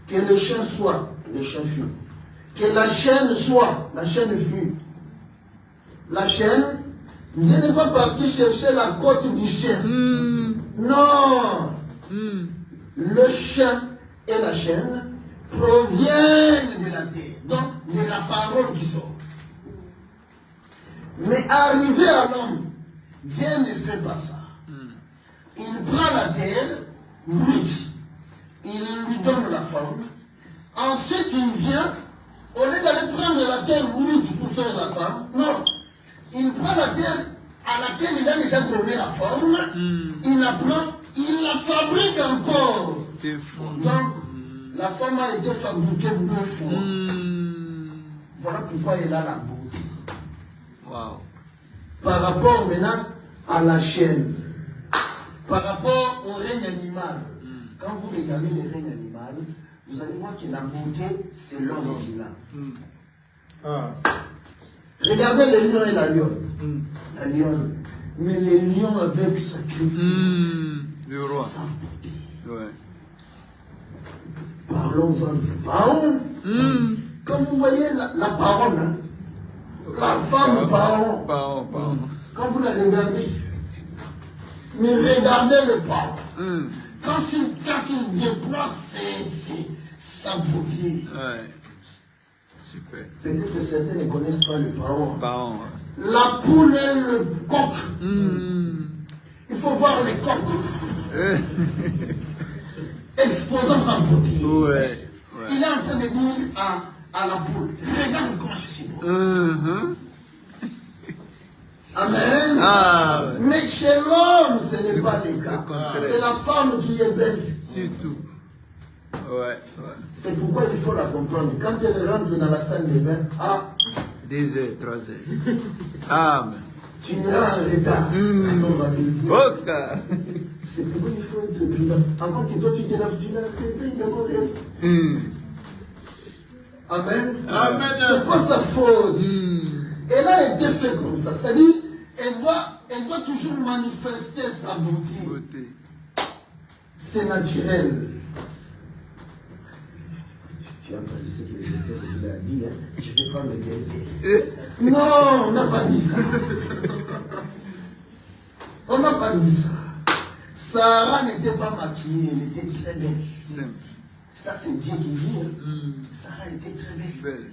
que le chien soit, le chien fut. Que la chienne soit, la chienne fut. La chienne, Dieu n'est pas parti chercher la côte du chien. Non. Le chien et la chienne proviennent de la terre, donc de la parole qui sort. Mais arrivé à l'homme, Dieu ne fait pas ça. Il prend la terre brute, il lui donne la forme. Ensuite, il vient, au lieu d'aller prendre la terre brute pour faire la femme, non. Il prend la terre à laquelle il a déjà donné la forme, il la prend, il la fabrique encore. Donc, la femme a été fabriquée 2 fois. Voilà pourquoi elle a la beauté. Wow. Par rapport maintenant à la chienne. Par rapport au règne animal, quand vous regardez le règne animal, vous allez voir que la beauté, c'est l'homme qui l'a. Regardez le lion et la lionne. La lionne. Mais le lion avec sa cri, Le roi. sa beauté. Ouais. Parlons-en du paon. Quand vous voyez la parole, hein, la femme paon, Pardon. quand vous la regardez, mais regardez le paon. Quand il déploie sa beauté, Ouais. Super. peut-être que certains ne connaissent pas le paon. Pardon. La poule et le coq. Il faut voir le coq exposant sa beauté. Ouais. Il est en train de dire à la poule, regarde comment je suis beau. Amen. Ah, ouais. Mais chez l'homme, ce n'est pas le cas. contraire. C'est la femme qui est belle. Surtout. Ouais. C'est pourquoi il faut la comprendre. Quand elle rentre dans la salle de bain, 2 heures, 3 heures. Amen. tu iras en retard. On va lui dire. Ok. C'est pourquoi il faut être prudent. Avant que toi tu te laves, tu laves les filles d'abord elle. Amen. Amen. C'est pas sa faute. Elle a été faite comme ça. C'est-à-dire, elle doit toujours manifester sa beauté. Beauté. C'est naturel. Tu as entendu ce que le Dieu a dit, hein? Je vais prendre le désir. Non, on n'a pas dit ça. On n'a pas dit ça. Sarah n'était pas maquillée, elle était très belle. Simple. Ça, c'est Dieu qui dit. Sarah était très belle. Belle.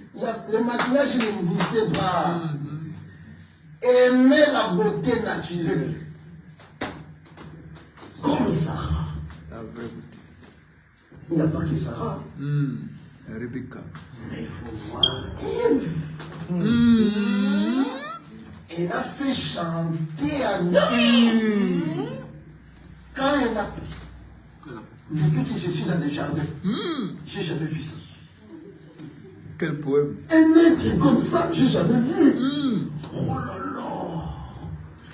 Le maquillage n'existait pas. Aimer la beauté naturelle. Comme Sarah. La vraie beauté. Il n'y a pas que Sarah. Rebecca. Mais il faut voir Ève. Elle a fait chanter à Dieu. Quand elle a... Depuis que je suis dans les jardins, j'ai jamais vu ça. Quel poème. Un être comme ça, j'ai jamais vu. Oh là là.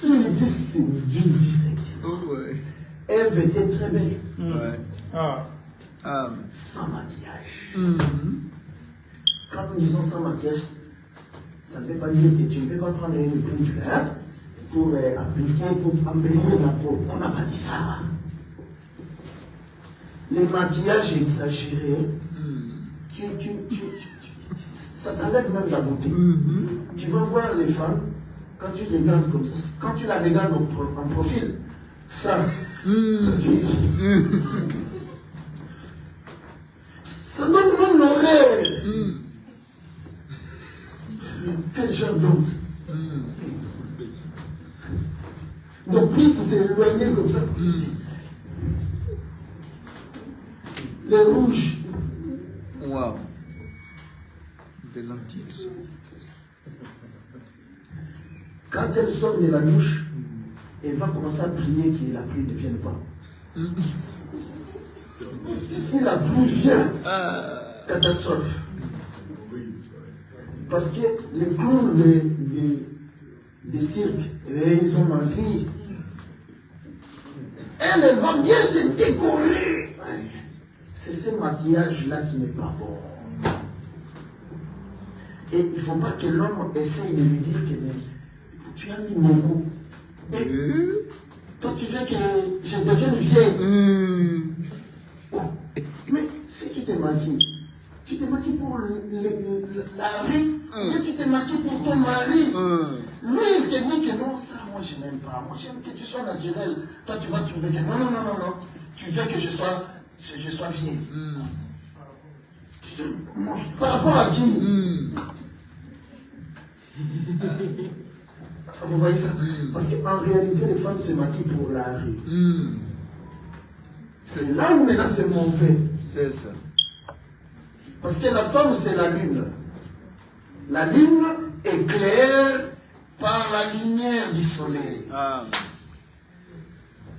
Il était séduit direct. Oh, ouais. Ève était très belle. Ouais. Amen. Sans maquillage. Quand nous disons sans maquillage, ça ne veut pas dire que tu ne peux pas prendre une poudre pour appliquer, pour embellir la peau. On n'a pas dit ça. Les maquillages exagérés, ça t'enlève même la beauté. Tu vas voir les femmes, quand tu regardes comme ça, quand tu la regardes en profil, ça donne même l'oreille. Quel genre d'homme. Donc plus c'est éloigné comme ça. Les rouges. Wow. Des lentilles, tout ça. Quand elle sort de la douche, elle va commencer à prier que la pluie ne vienne pas. Si la pluie vient, catastrophe. Parce que les clowns des cirques, ils ont menti. Elle va bien se décorer. C'est ce maquillage-là qui n'est pas bon. Et il ne faut pas que l'homme essaye de lui dire que mais, tu as mis beaucoup. Et toi, tu veux que je devienne vieille. Mais si tu te maquilles pour la rue, mais tu te maquilles pour ton mari. Lui, il te dit que non, ça, moi, je n'aime pas. Moi, j'aime que tu sois naturel. Toi, tu vas trouver que non. Tu veux que je sois vieille. Par rapport à qui? Vous voyez ça? Parce qu'en réalité, les femmes se maquillent pour la rue. C'est là où maintenant c'est mauvais. C'est ça. Parce que la femme, c'est la lune. La lune éclaire par la lumière du soleil.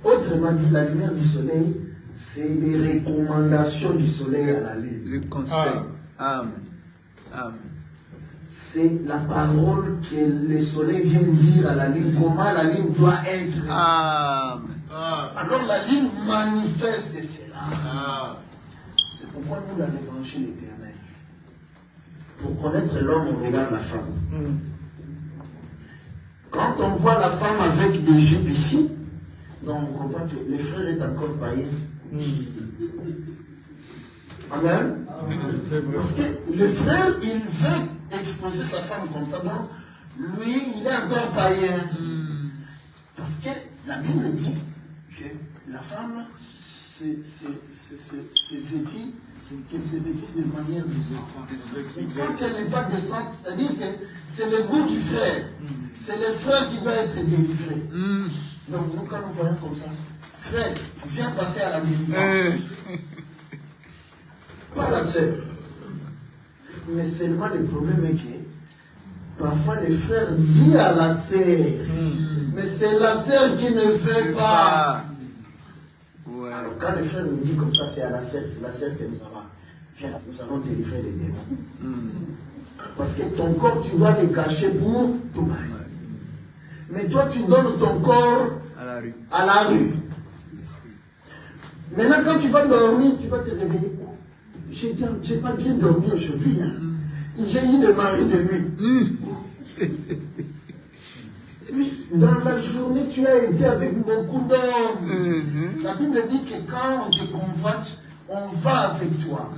Autrement dit, la lumière du soleil, c'est les recommandations du soleil à la lune. Le conseil. Amen. C'est la parole que le soleil vient dire à la lune, comment la lune doit être. Amen. Alors la ligne manifeste cela. C'est pourquoi nous, dans l'évangile éternel, pour connaître l'homme, on regarde la femme. Quand on voit la femme avec des jupes ici, donc on comprend que le frère est encore païen. Amen. Parce que le frère, il veut exposer sa femme comme ça. Donc, lui, il est encore païen. Parce que la Bible dit que la femme qu'elle se vêtisse de manière décente. Et quand elle n'est pas décente, c'est-à-dire que c'est le goût du frère. C'est le frère qui doit être délivré. Donc, nous, quand nous voyons comme ça, frère, tu viens passer à la délivrance. Pas la sœur. Mais seulement le problème est que parfois le frère dit à la sœur, mais c'est la sœur qui ne fait pas. Alors quand le frère nous dit comme ça, c'est la sœur que nous avons. Viens, nous allons délivrer les démons. Parce que ton corps, tu dois le cacher pour ton mari. Mais toi, tu donnes ton corps à la rue. Maintenant, quand tu vas dormir, tu vas te réveiller. J'ai pas bien dormi aujourd'hui. Hein. J'ai eu le mari de nuit. Oui, dans la journée, tu as été avec beaucoup d'hommes. La Bible dit que quand on te convoite, on va avec toi.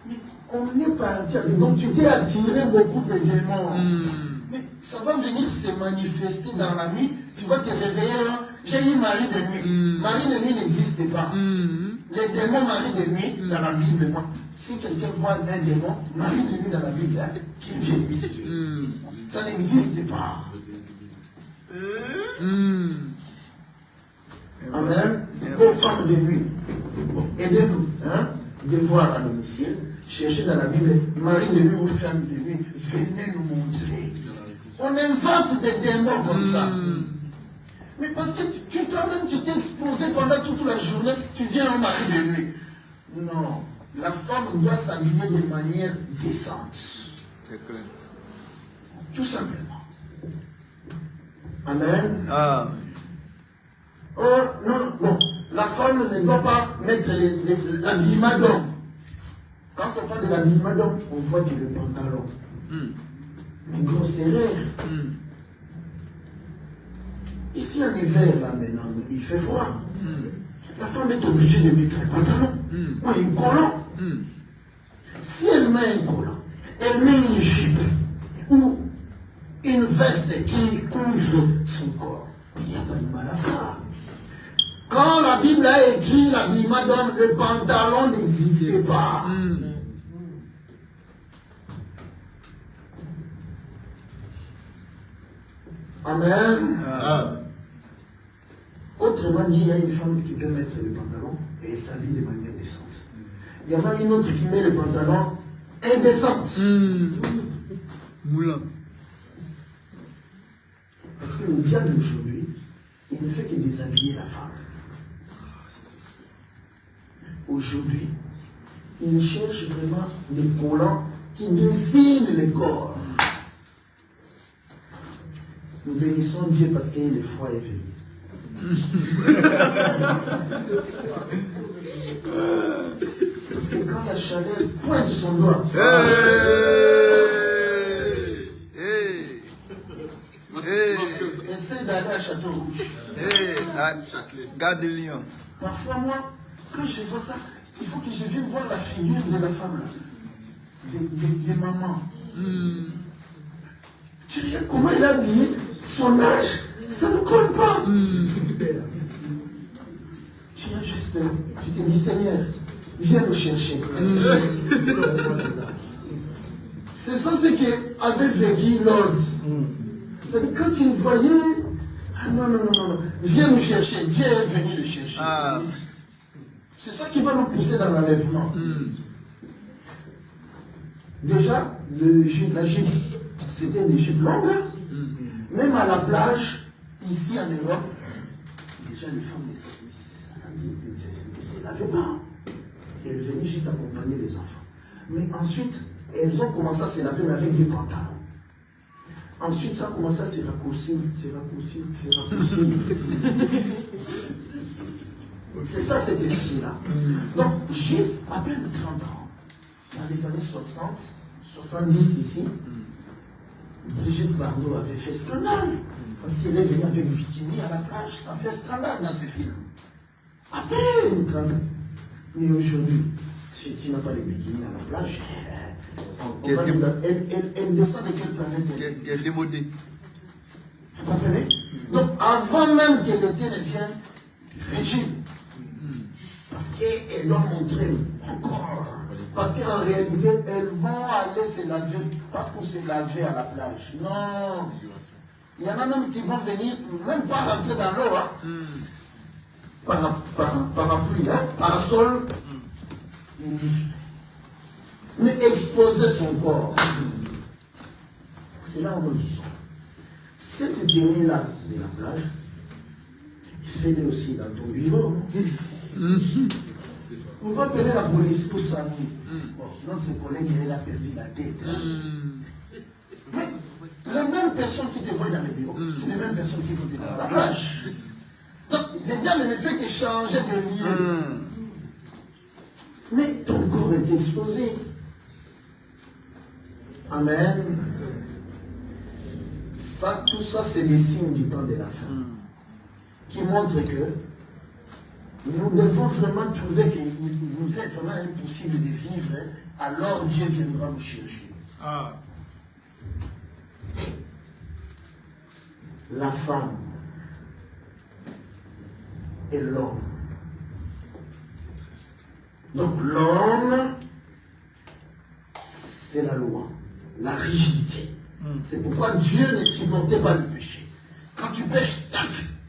Mais on n'est pas parti avec. Donc tu t'es attiré beaucoup de démons. Mais ça va venir se manifester dans la nuit. Tu vas te réveiller. Hein. J'ai eu mari de nuit. Mari de nuit n'existe pas. Les démons mari de nuit dans la Bible, moi, si quelqu'un voit un démon mari de nuit dans la Bible, hein, qu'il vienne lui séduire. Ça n'existe pas. Amen. Aux femmes de nuit, bon, aidez-nous hein, de voir à domicile, cherchez dans la Bible, mari de nuit ou femme de nuit, venez nous montrer. On invente des démons comme ça. Mais parce que toi-même, tu t'es exposé pendant toute la journée, tu viens au mari de nuit. Non, la femme doit s'habiller de manière décente. C'est clair. Tout simplement. Amen. Oh, non, bon, la femme ne doit pas mettre l'habillement d'homme. Quand on parle de l'habillement d'homme, on voit que le pantalon. Une grosse erreur. Ici en hiver, là maintenant, il fait froid. La femme est obligée de mettre un pantalon ou un collant. Si elle met un collant, elle met une jupe ou une veste qui couvre son corps. Il n'y a pas de mal à ça. Quand la Bible a écrit l'habillement d'homme, le pantalon n'existait pas. Amen. Autrement dit, il y a une femme qui peut mettre le pantalon et elle s'habille de manière décente. Il y en a une autre qui met le pantalon indécente. Moulin. Parce que le diable aujourd'hui, il ne fait que déshabiller la femme. Aujourd'hui, il cherche vraiment des collants qui dessinent les corps. Nous bénissons Dieu parce que le froid est venu. Parce que quand la chaleur pointe son doigt, essaie d'aller à Château-Rouge. Garde de Lyon. Parfois, moi, quand je vois ça, il faut que je vienne voir la figure de la femme là. Des mamans. Tu regardes comment elle a habillé, son âge, ça ne colle pas. Tu as juste, tu te dis, Seigneur, viens nous chercher. C'est ça ce qu'avait vécu Lord. C'est-à-dire, quand il voyait, ah non, viens nous chercher, Dieu est venu le chercher. C'est ça qui va nous pousser dans l'enlèvement. Déjà, la jupe, c'était une jupe longue. Même à la plage, ici en Europe, déjà les femmes ne se lavaient pas. Elles venaient juste accompagner les enfants. Mais ensuite, elles ont commencé à se laver avec des pantalons. Ensuite, ça a commencé à se raccourcir. C'est ça cet esprit-là. Donc, juste à peine 30 ans, dans les années 60, 70 ici, Brigitte Bardot avait fait scandale. Parce qu'elle est venue avec le bikini à la plage. Ça fait scandale dans ces films. À peine 30 ans. Mais aujourd'hui, si tu n'as pas de bikini à la plage, elle descend de quelle planète? Quel démodé. Vous comprenez? Donc, avant même que l'été ne vienne, régime. Parce qu'elles doivent montrer encore. Parce qu'en réalité, elles vont aller se laver, pas pour se laver à la plage. Non. Il y en a même qui vont venir, même pas rentrer dans l'eau, hein. Parapluie, hein, parasol. Mais exposer son corps. C'est là où nous disons. Cette tenue-là de la plage, fais-le aussi dans ton bureau. On va appeler la police pour ça. Bon, notre collègue, il a perdu la tête. Mais les mêmes personnes qui te voient dans le bureau, c'est les mêmes personnes qui vont te voir à la plage. Donc, le diable ne fait que changer de lieu. Mais ton corps est exposé. Amen. Ça, tout ça, c'est les signes du temps de la fin. Qui montrent que nous devons vraiment trouver qu'il nous est vraiment impossible de vivre, alors Dieu viendra nous chercher. La femme et l'homme. Donc l'homme, c'est la loi, la rigidité. C'est pourquoi Dieu ne supportait pas le péché. Quand tu pêches, tac,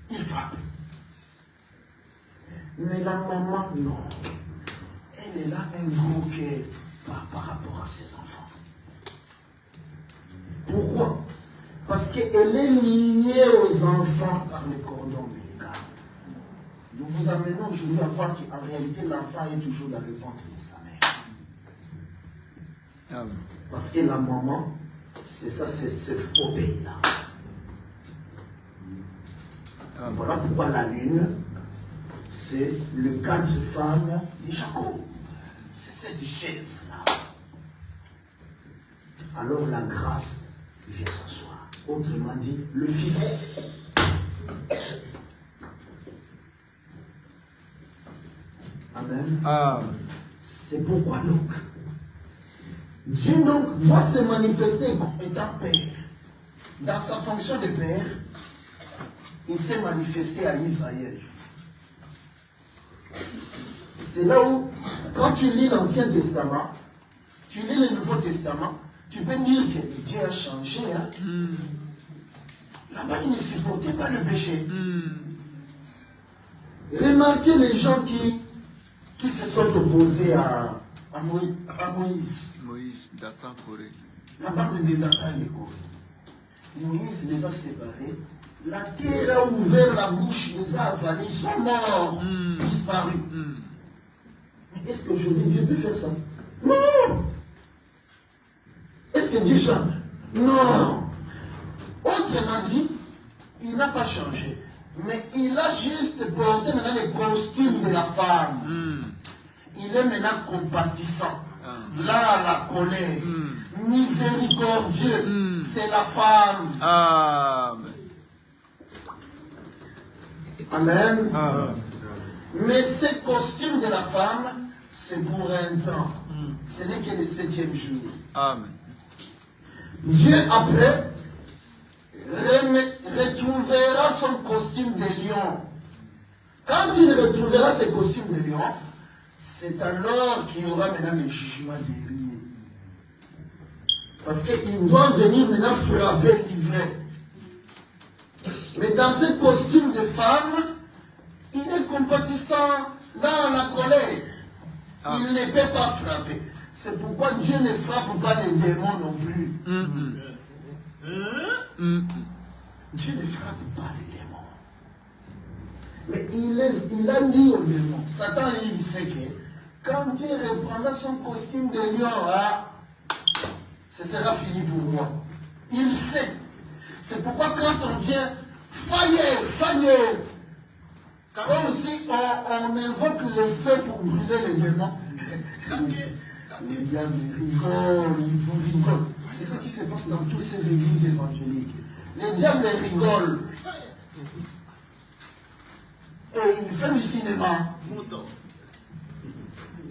il frappe. Mais la maman, non. Elle est là un gros cœur par rapport à ses enfants. Pourquoi? Parce qu'elle est liée aux enfants par le cordon ombilical. Nous vous amenons aujourd'hui à voir qu'en réalité, l'enfant est toujours dans le ventre de sa mère. Parce que la maman, c'est ça, c'est ce fauteuil-là. Voilà pourquoi la lune, c'est le 4 femmes de Jacob. C'est cette chaise-là. Alors la grâce vient s'asseoir. Autrement dit, le Fils. Amen. C'est pourquoi donc, Dieu donc doit se manifester comme étant Père. Dans sa fonction de Père, il s'est manifesté à Israël. C'est là où, quand tu lis l'Ancien Testament, tu lis le Nouveau Testament, tu peux dire que Dieu a changé. Hein? Là-bas, il ne supportait pas le péché. Remarquez les gens qui se sont opposés à Moïse. Moïse, Dathan, Corée. La bande de Dathan et de Corée. Moïse les a séparés. La terre a ouvert la bouche, les a avalés, ils sont morts, disparus. Mais est-ce qu'aujourd'hui Dieu peut faire ça? Non! Est-ce que Dieu change? Non! Autrement dit, il n'a pas changé. Mais il a juste porté maintenant les costumes de la femme. Il est maintenant compatissant. Là, la colère. Miséricordieux. C'est la femme. Amen. Mais ces costumes de la femme, c'est pour un temps. Ce n'est que le 7e jour. Amen. Dieu, après, retrouvera son costume de lion. Quand il retrouvera ses costumes de lion, c'est alors qu'il y aura maintenant le jugement dernier. Parce qu'il doit venir maintenant frapper l'ivraie. Mais dans ce costume de femme, il est compatissant dans la colère. Il ne peut pas frapper. C'est pourquoi Dieu ne frappe pas les démons non plus. Dieu ne frappe pas les démons. Mais il a dit aux démons, Satan, il sait que quand Dieu reprendra son costume de lion, ce sera fini pour moi. Il sait. C'est pourquoi quand on vient, fire, Comme si on invoque les feux pour brûler les démons. Les diables rigolent, ils vous rigolent. C'est ça qui se passe dans toutes ces églises évangéliques. Les diables rigolent. Et il fait du cinéma.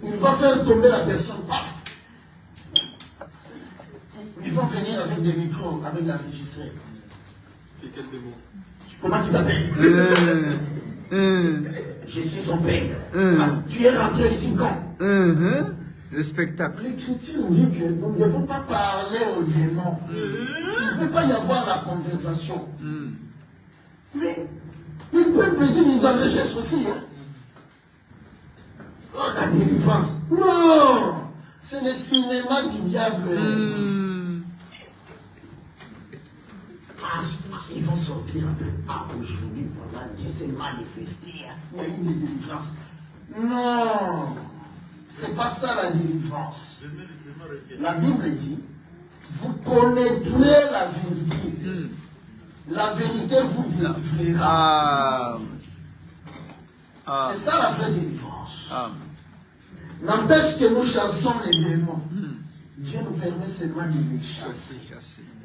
Il va faire tomber la personne. Paf! Ils vont venir avec des micros, avec l'enregistré. C'est quel démon? Comment tu t'appelles? Je suis son père. Ah, tu es rentré ici quand? Le spectacle. L'Écriture dit que nous ne devons pas parler aux démons. Il ne peut pas y avoir la conversation. Mais il peut plaisir, ils enregistrent aussi. Hein? Oh, la délivrance. Non! C'est le cinéma du diable. Ils vont sortir un peu. Ah, aujourd'hui, voilà, Dieu s'est manifesté. Il y a eu des délivrances. Non! C'est pas ça la délivrance. La Bible dit, vous connaîtrez la vérité. La vérité vous délivrera. C'est ça la vraie délivrance. N'empêche que nous chassons les démons. Dieu nous permet seulement de les chasser.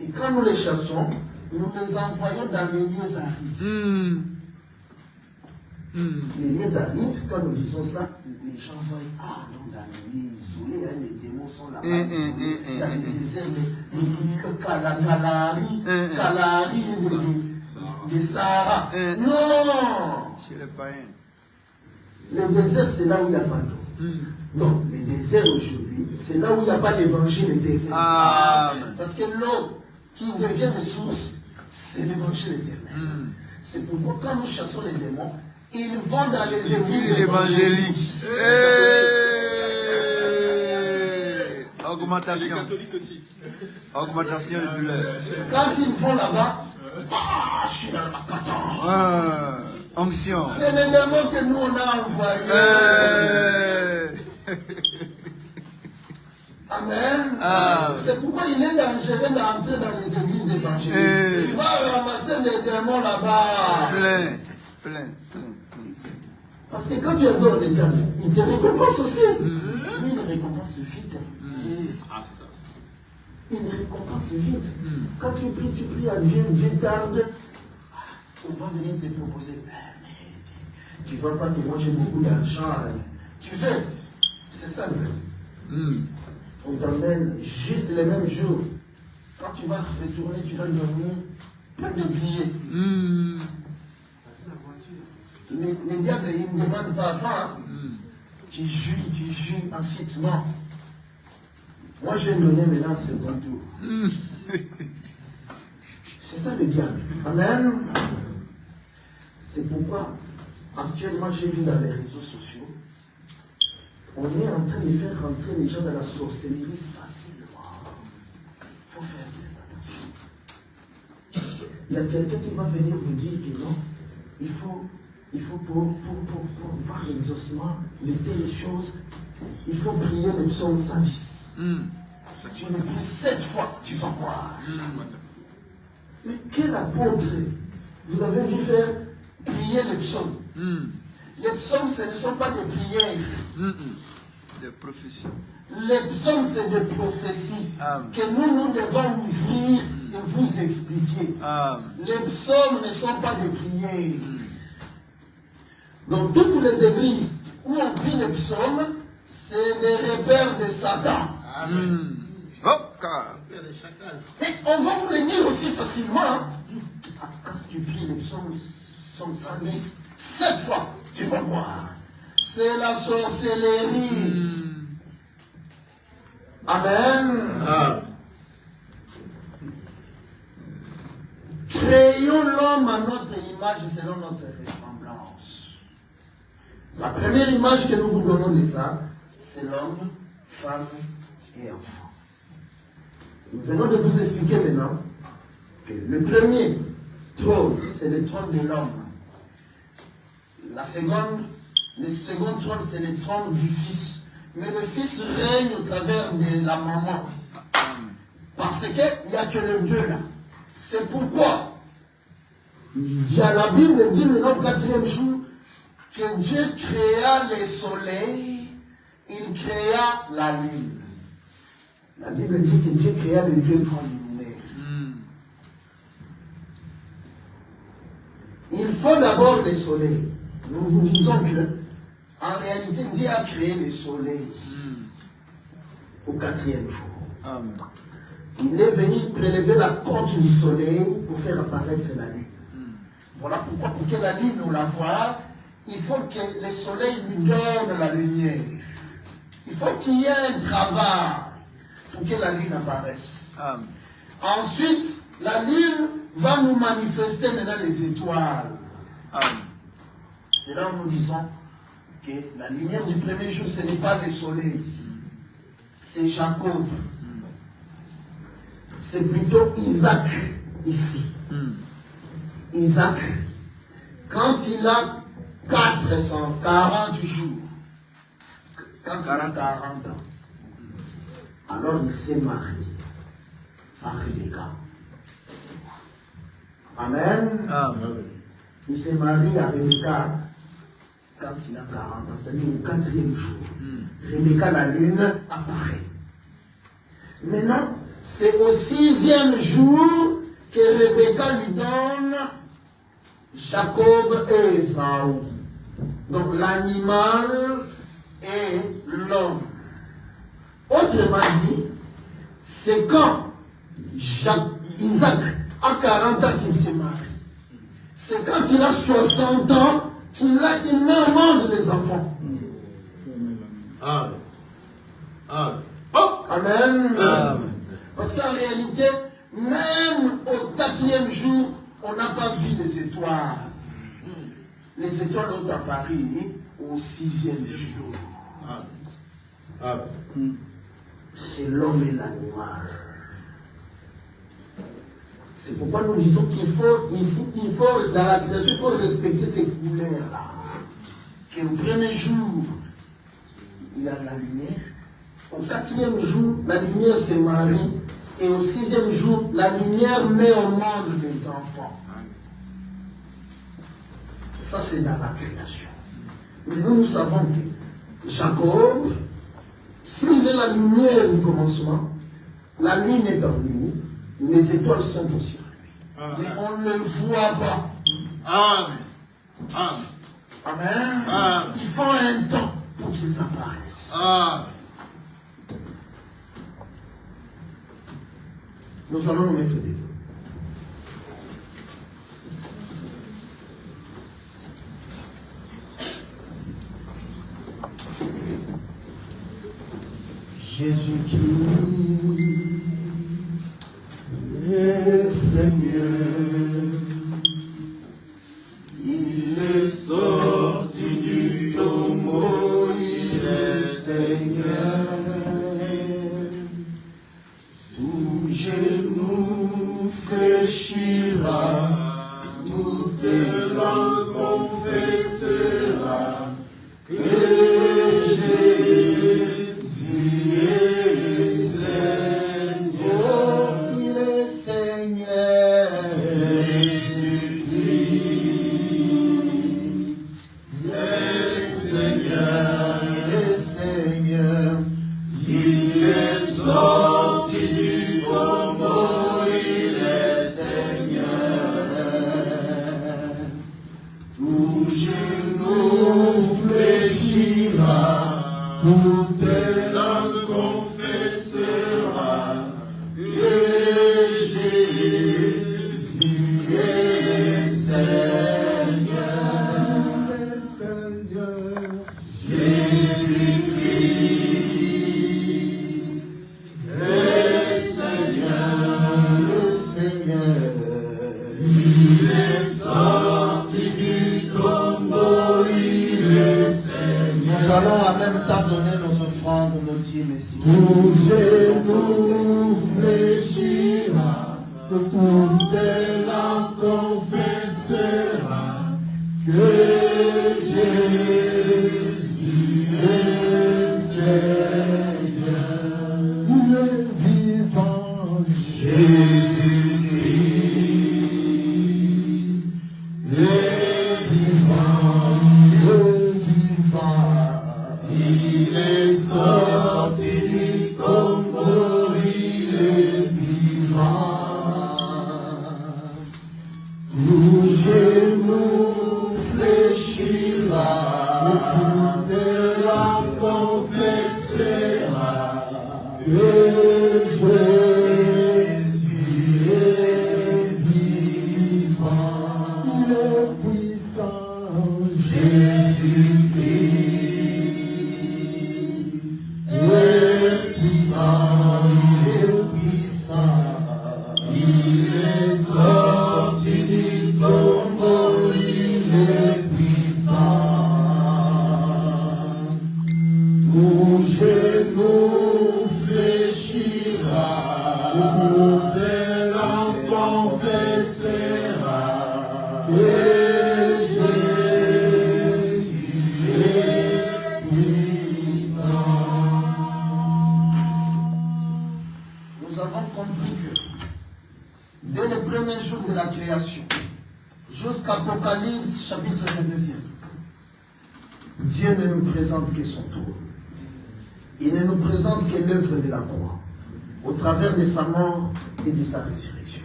Et quand nous les chassons, nous les envoyons dans les lieux arides. Les lieux arides, quand nous disons ça, les gens voient, ah non, dans les lieux isolés, hein, les démons sont là-bas. Dans les déserts, les Kalahari, les Sahara. Non! Chez les païens. Le désert, c'est là où il n'y a pas d'eau. Donc, le désert aujourd'hui, c'est là où il n'y a pas d'évangile éternel. Parce que l'eau qui devient des sources, c'est l'évangile éternel. C'est pourquoi quand nous chassons les démons, ils vont dans les églises évangéliques. Augmentation. Les catholiques aussi. Augmentation de douleur. Quand ils vont là-bas, ah, je suis dans la patente. Onction. C'est les démons que nous on a envoyés. Amen. C'est pourquoi il est dangereux d'entrer dans les églises évangéliques. Tu vas ramasser des démons là-bas. Plein. Parce que quand tu adores les diables, il te récompense aussi. Mais il récompense vite. Ah, c'est ça. Il récompense vite. Quand tu pries à Dieu, Dieu tarde. On va venir te proposer. Mais tu ne vois pas que moi j'ai beaucoup d'argent. Tu veux. C'est ça le vrai. On t'emmène juste les mêmes jours. Quand tu vas retourner, tu vas dormir plein de billets. Les diables, ils ne demandent pas avant. Tu jouis, ensuite, non. Moi, je vais donner maintenant, c'est ton tour. C'est ça le diable. Amen. C'est pourquoi, actuellement, j'ai vu dans les réseaux sociaux, on est en train de faire rentrer les gens dans la sorcellerie facilement. Il faut faire très attention. Il y a quelqu'un qui va venir vous dire que non, il faut pour voir l'exaucement de telles choses, il faut prier le psaume 110. Tu le pries 7 fois, tu vas voir. Mais quel apôtre vous avez vu faire prier les psaumes? Les psaumes, ce ne sont pas des prières. Des prophéties. Les psaumes, c'est des prophéties que nous devons ouvrir et vous expliquer. Les psaumes ne sont pas des prières. Dans toutes les églises où on prie les psaumes, c'est des repères de Satan. Et on va vous le dire aussi facilement. Quand tu pries les psaumes 110, 7 fois, tu vas voir. C'est la sorcellerie. Amen. Créons l'homme à notre image selon notre ressemblance. La première image que nous vous donnons de ça, c'est l'homme, femme et enfant. Nous venons de vous expliquer maintenant que le premier trône, c'est le trône de l'homme. Le second trône, c'est le trône du Fils. Mais le Fils règne au travers de la maman. Parce qu'il n'y a que le deux là. C'est pourquoi la Bible dit maintenant au 4e jour, que Dieu créa le soleil, il créa la lune. La Bible dit que Dieu créa les deux grands luminaires. Il faut d'abord le soleil. Nous vous disons que, en réalité, Dieu a créé le soleil au 4e jour. Amen. Il est venu prélever la côte du soleil pour faire apparaître la lune. Voilà pourquoi, pour que la lune, nous la voie, il faut que le soleil lui donne la lumière. Il faut qu'il y ait un travail pour que la lune apparaisse. Amen. Ensuite, la lune va nous manifester maintenant les étoiles. Amen. C'est là où nous disons que la lumière du premier jour, ce n'est pas le soleil. C'est Jacob. C'est plutôt Isaac ici. Isaac, quand il a 440 jours, quand il a 40 ans, alors il s'est marié à Rebecca. Amen. Amen. Il s'est marié à Rebecca quand il a 40 ans, c'est-à-dire au 4e jour. Rebecca, la lune, apparaît. Maintenant, c'est au 6e jour que Rebecca lui donne Jacob et Ésaü. Donc l'animal et l'homme. Autrement dit, c'est quand Isaac a 40 ans qu'il s'est marié. C'est quand il a 60 ans qu'il met au monde les enfants. Amen. Amen. Oh, Amen. Amen. Parce qu'en réalité, même au 4e jour, on n'a pas vu les étoiles. Les étoiles ont apparu au 6e jour. Amen. Amen. C'est l'homme et l'animal. C'est pourquoi nous disons qu'il faut, ici, dans la création, il faut respecter ces couleurs-là. Qu'au premier jour, il y a la lumière. Au 4e jour, la lumière se marie. Et au 6e jour, la lumière met au monde les enfants. Ça, c'est dans la création. Mais nous savons que Jacob, s'il est la lumière du commencement, la lune est en lui, les étoiles sont aussi en lui. Mais on ne le voit pas. Amen. Amen. Amen. Amen. Il faut un temps pour qu'ils apparaissent. Amen. Nous allons nous mettre debout. Jésus-Christ est Seigneur. Il est sorti du tombeau, il est Seigneur. Tout genou fléchira, toute langue confessera que Jésus est Seigneur. Il est Seigneur. Il est Seigneur. Il est Seigneur. Il est sorti du tombeau, il est Seigneur. Tout genou fléchira, toute langue confessera que Jésus est Seigneur. Seigneur. Nous allons en même temps donner nos offrandes, nos dîmes ici. Tout genou fléchira, toute langue confessera que Jésus est Seigneur. Il est vivant, Jésus-Christ est vivant. tel en confessera que Jésus est vivant. Il est puissant, Jésus-Christ est puissant, il est sorti du tombeau, il est puissant. Tout genou fléchira, tout langue confessera que Jésus est puissant. Nous avons compris que dès le premier jour de la création, jusqu'à Apocalypse chapitre 22, Dieu ne nous présente que son trône. Il ne nous présente que l'œuvre de la croix, au travers de sa mort et de sa résurrection.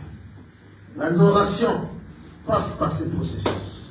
L'adoration passe par ce processus.